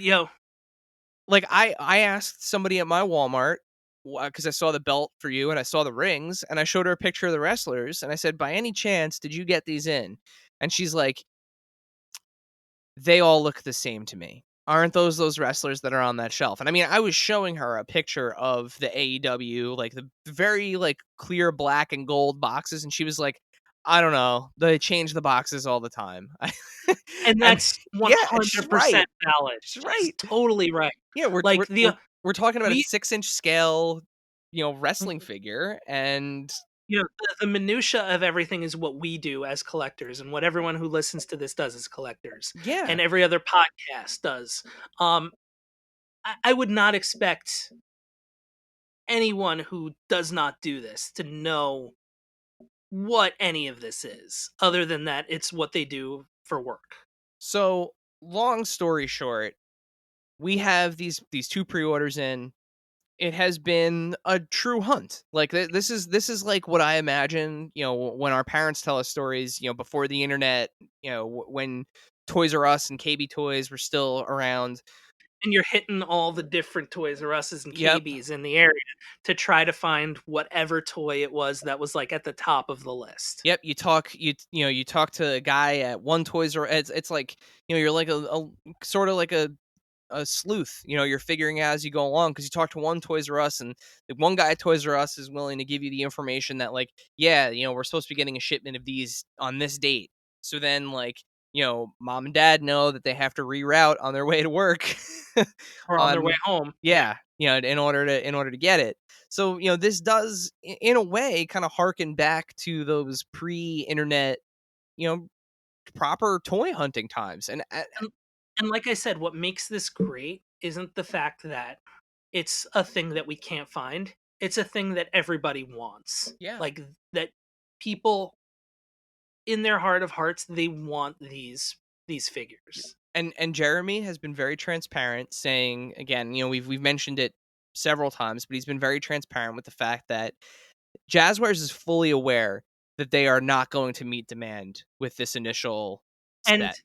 I asked somebody at my Walmart, because I saw the belt for you and I saw the rings, and I showed her a picture of the wrestlers, and I said, by any chance did you get these in? And she's like, they all look the same to me. Aren't those wrestlers that are on that shelf? And I mean, I was showing her a picture of the AEW, like the very like clear black and gold boxes, and she was like, I don't know, they change the boxes all the time. and And that's yeah, and she's right. 100% valid. She's She's right. totally right. Yeah, we're Like, we're we're, we're talking about a we 6-inch scale, wrestling figure, and the minutia of everything is what we do as collectors, and what everyone who listens to this does as collectors, yeah. and every other podcast does. I would not expect anyone who does not do this to know what any of this is, other than that it's what they do for work. So, long story short, we have these 2 pre-orders in. It has been a true hunt. Like this is like what I imagine, when our parents tell us stories, before the internet, when Toys R Us and KB Toys were still around. And you're hitting all the different Toys R Us's and Yep. KBs in the area to try to find whatever toy it was that was like at the top of the list. Yep, you talk to a guy at one Toys R. It's like, you're like a sort of like a sleuth. You're figuring out as you go along, because you talk to one Toys R Us, and the one guy at Toys R Us is willing to give you the information that, like, yeah, we're supposed to be getting a shipment of these on this date. So then, like, mom and dad know that they have to reroute on their way to work. Or on their way home. Yeah, in order to get it. So, this does, in a way, kind of harken back to those pre-internet, you know, proper toy hunting times. And And and like I said, what makes this great isn't the fact that it's a thing that we can't find. It's a thing that everybody wants. yeah, Like that people in their heart of hearts, they want these figures. and Jeremy has been very transparent, saying, again, we've mentioned it several times, but he's been very transparent with the fact that Jazwares is fully aware that they are not going to meet demand with this initial And set.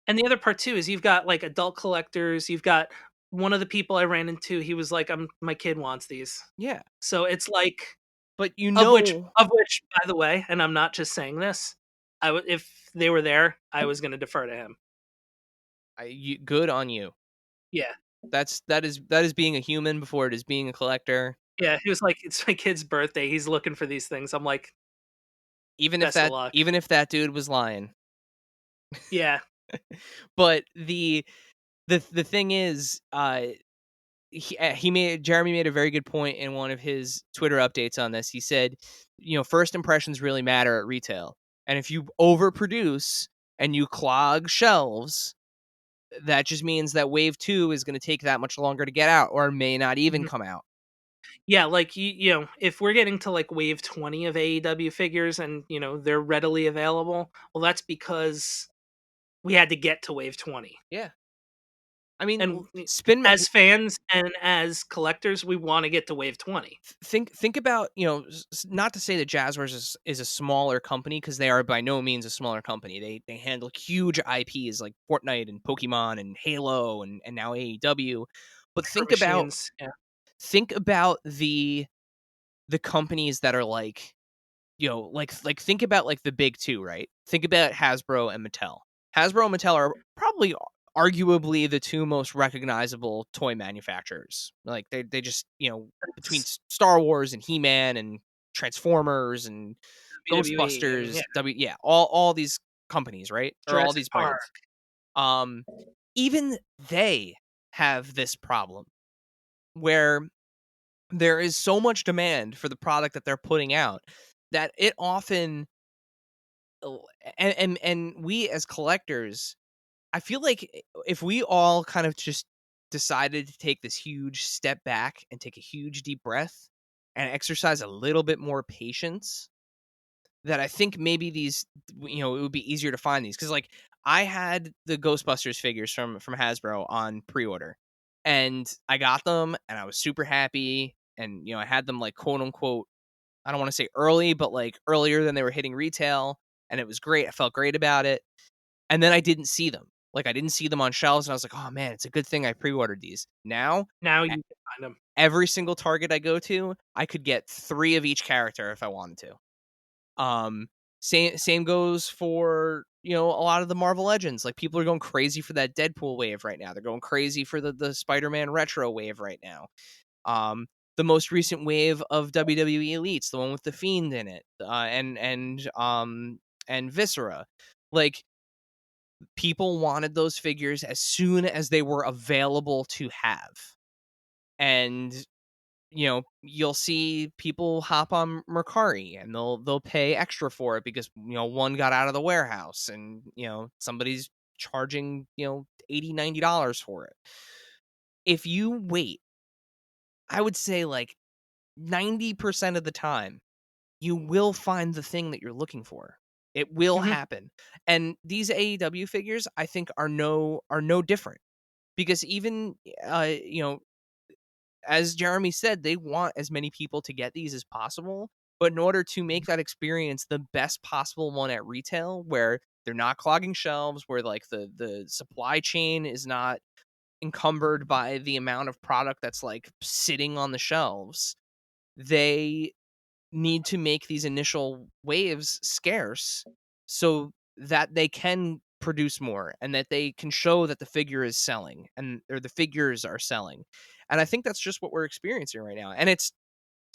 and the other part too is you've got like adult collectors, you've got one of the people I ran into, he was like, my kid wants these. Yeah, So it's like but of which by the way, and I'm not just saying this, if they were there, I was going to defer to him. good on you. Yeah. That is being a human before it is being a collector. Yeah, he was like, "It's my kid's birthday. He's looking for these things." I'm like, Even if "Best of that luck." even if that dude was lying. Yeah. But the thing is, Jeremy made a very good point in one of his Twitter updates on this. He said, first impressions really matter at retail. And if you overproduce and you clog shelves, that just means that wave 2 is going to take that much longer to get out, or may not even Mhm. come out. Yeah, like if we're getting to like wave 20 of AEW figures and, they're readily available, well that's because we had to get to wave 20. Yeah. I mean, And spin as fans and as collectors, we want to get to wave 20. think about, not to say that Jazwares is a smaller company, because they are by no means a smaller company. They handle huge IPs like Fortnite and Pokemon and Halo and now AEW. But Micro Machines. Yeah. think about the companies that are like, like think about like the big two, right? Think about Hasbro and Mattel. Hasbro and Mattel are probably arguably the two most recognizable toy manufacturers. Like they just, between It's Star Wars and He-Man and Transformers and WWE and Ghostbusters, all these companies, right? Or all Jurassic these Park. brands. Um Even they have this problem where there is so much demand for the product that they're putting out that it often, and we as collectors, I feel like, if we all kind of just decided to take this huge step back and take a huge deep breath and exercise a little bit more patience, that I think maybe these, it would be easier to find these. Because, like, I had the Ghostbusters figures from Hasbro on pre-order, and I got them and I was super happy, and I had them, like, quote unquote, I don't want to say early, but like earlier than they were hitting retail, and it was great. I felt great about it. And then I didn't see them. Like, I didn't see them on shelves, and I was like, "Oh man, it's a good thing I pre-ordered these." Now, Now e you can find them. every single Target I go to, I could get 3 of each character if I wanted to. Same goes for, a lot of the Marvel Legends. Like, people are going crazy for that Deadpool wave right now. They're going crazy for the Spider-Man retro wave right now. The most recent wave of WWE Elites, the one with the Fiend in it, and Viscera. Like, people wanted those figures as soon as they were available to have. And, you'll see people hop on Mercari and they'll pay extra for it because, one got out of the warehouse, and, somebody's charging, 80, $90 for it. If you wait, I would say like 90% of the time, you will find the thing that you're looking for. It will Mhm. happen. And these AEW figures, I think, are no different, because even, as Jeremy said, they want as many people to get these as possible. But in order to make that experience the best possible one at retail, where they're not clogging shelves, where like the supply chain is not encumbered by the amount of product that's like sitting on the shelves, they need to make these initial waves scarce so that they can produce more, and that they can show that the figure is selling, or the figures are selling. And I think that's just what we're experiencing right now. And it's,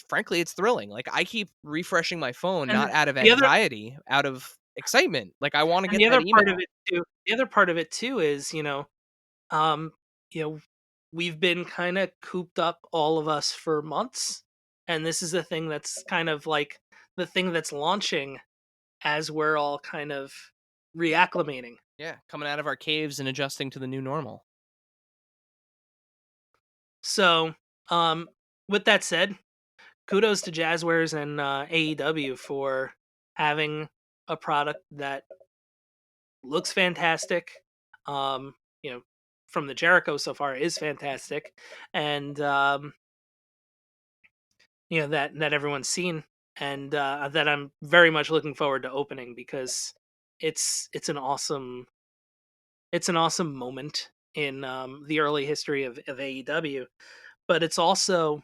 frankly, it's thrilling. Like, I keep refreshing my phone, And not out of the other anxiety, out of excitement. Like, I want to And get that email. the other part of it too is, um, you know, we've been kind of cooped up, all of us, for months, and this is the thing that's kind of like the thing that's launching as we're all kind of reacclimating. Yeah, coming out of our caves and adjusting to the new normal. So, um, with that said, kudos to Jazwares and AEW for having a product that looks fantastic. Um, you know, from the Jericho so far is fantastic, and that everyone's seen, and that I'm very much looking forward to opening, because it's an awesome moment in the early history of AEW. But it's also,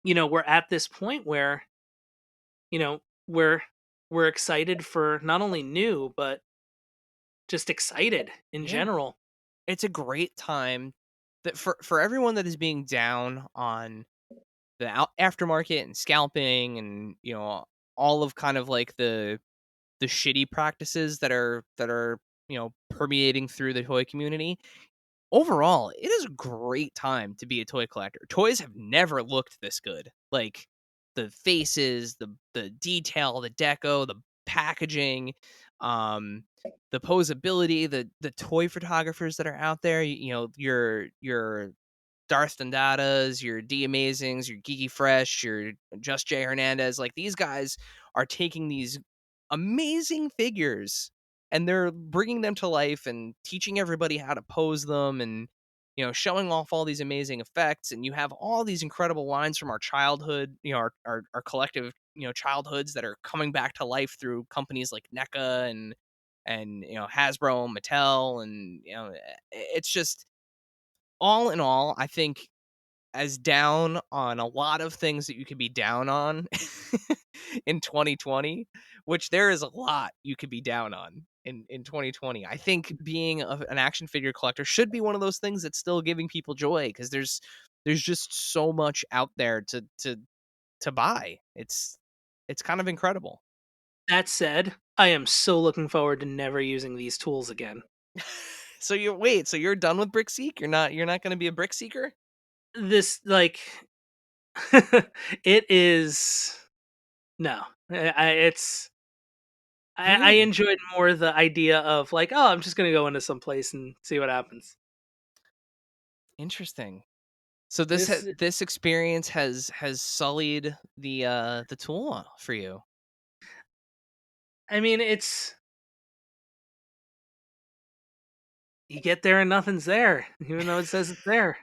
we're at this point where, you know we're we're excited for not only new, but just excited in Yeah. general. It's a great time that for everyone that is being down on the aftermarket and scalping and, all of kind of like the shitty practices that are, permeating through the toy community. Overall, it is a great time to be a toy collector. Toys have never looked this good. Like, the faces, the detail, the deco, the packaging, um, the posability, the toy photographers that are out there. Your Darth Dandadas, your D Amazings, your Geeky Fresh, your Just Jay Hernandez. Like, these guys are taking these amazing figures and they're bringing them to life and teaching everybody how to pose them and, showing off all these amazing effects. And you have all these incredible lines from our childhood, our collective, childhoods that are coming back to life through companies like NECA and Hasbro and Mattel. And, it's just, all in all, I think, as down on a lot of things that you could be down on in 2020, which there is a lot you could be down on in 2020. I think being an action figure collector should be one of those things that's still giving people joy, because there's just so much out there to buy. It's kind of incredible. That said, I am so looking forward to never using these tools again. So you're done with brick seek? You're not going to be a brick seeker? This, like, it is no. It's I Really enjoyed more the idea of, like, oh, I'm just gonna go into some place and see what happens. interesting. So This, this experience has sullied the tool for you. I mean, it's you get there and nothing's there, even though it says it's there.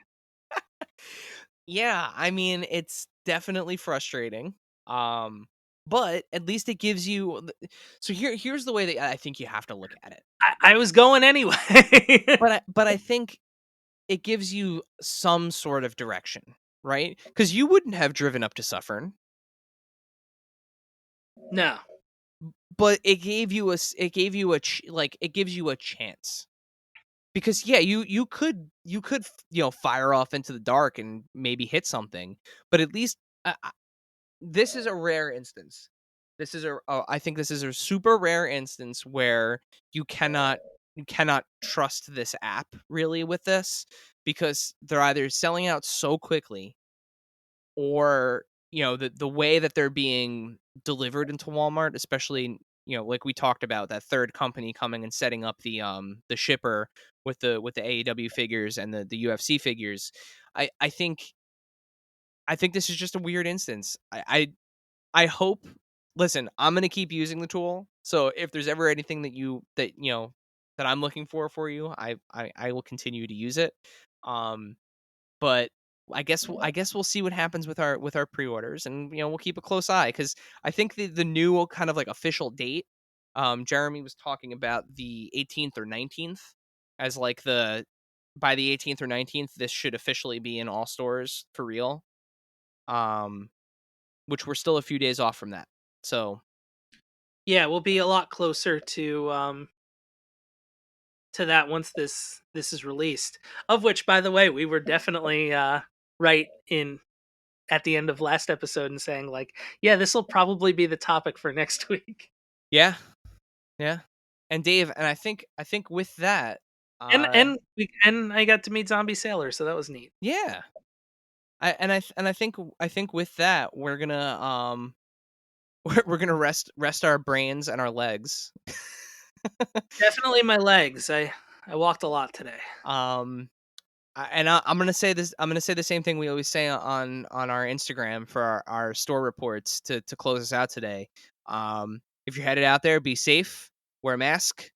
Yeah, I mean, it's definitely frustrating. Um, but at least it gives you so here's the way that I think you have to look at it. I was going anyway. But I think it gives you some sort of direction, right? Cuz you wouldn't have driven up to Suffern, No. but it gave you it gave you like it gives you a chance. Because yeah, you could fire off into the dark and maybe hit something, but at least this is a rare instance. I think this is a super rare instance where you cannot trust this app really with this, because they're either selling out so quickly, or the way that they're being delivered into Walmart, especially, like we talked about, that third company coming and setting up the shipper with the AEW figures and the UFC figures. I think this is just a weird instance. I hope. Listen, I'm gonna keep using the tool. So if there's ever anything that I'm looking for you, I will continue to use it. Um, but I guess we'll see what happens with our pre-orders, and we'll keep a close eye, because I think the new kind of like official date. Jeremy was talking about the 18th or 19th as like by the 18th or 19th, this should officially be in all stores for real. Um, which we're still a few days off from that. So Yeah, we'll be a lot closer to that once this is released. Of which, by the way, we were definitely right in at the end of last episode and saying, like, yeah, this will probably be the topic for next week. yeah, Yeah. And Dave, and I think with that, And I got to meet Zombie Sailor, so that was neat. yeah. I think with that we're gonna we're gonna rest our brains and our legs. Definitely my legs. I walked a lot today. I'm gonna say this. I'm gonna say the same thing we always say on our Instagram for our store reports to close us out today. If you're headed out there, be safe, wear a mask,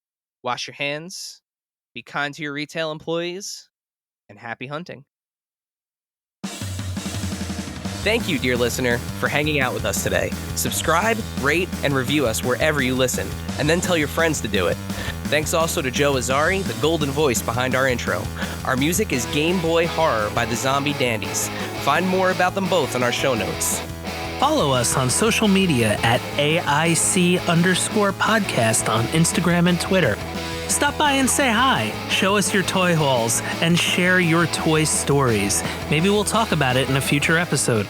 wash your hands, be kind to your retail employees, and happy hunting. Thank you, dear listener, for hanging out with us today. Subscribe, rate, and review us wherever you listen, and then tell your friends to do it. Thanks also to Joe Azari, the golden voice behind our intro. Our music is Game Boy Horror by the Zombie Dandies. Find more about them both on our show notes. Follow us on social media at AIC_podcast on Instagram and Twitter. Stop by and say hi, show us your toy hauls, and share your toy stories. Maybe we'll talk about it in a future episode.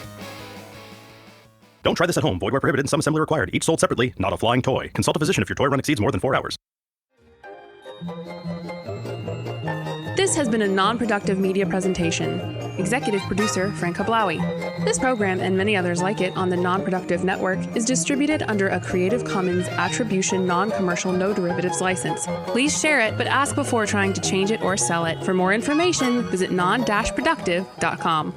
Don't try this at home. Void where prohibited and some assembly required. Each sold separately, not a flying toy. Consult a physician if your toy run exceeds more than 4 hours. This has been a non-productive media presentation. Executive producer Frank Hablawi. This program and many others like it on the Non-Productive Network is distributed under a Creative Commons Attribution Non-Commercial No Derivatives license. Please share it, but ask before trying to change it or sell it. For more information, visit non-productive.com.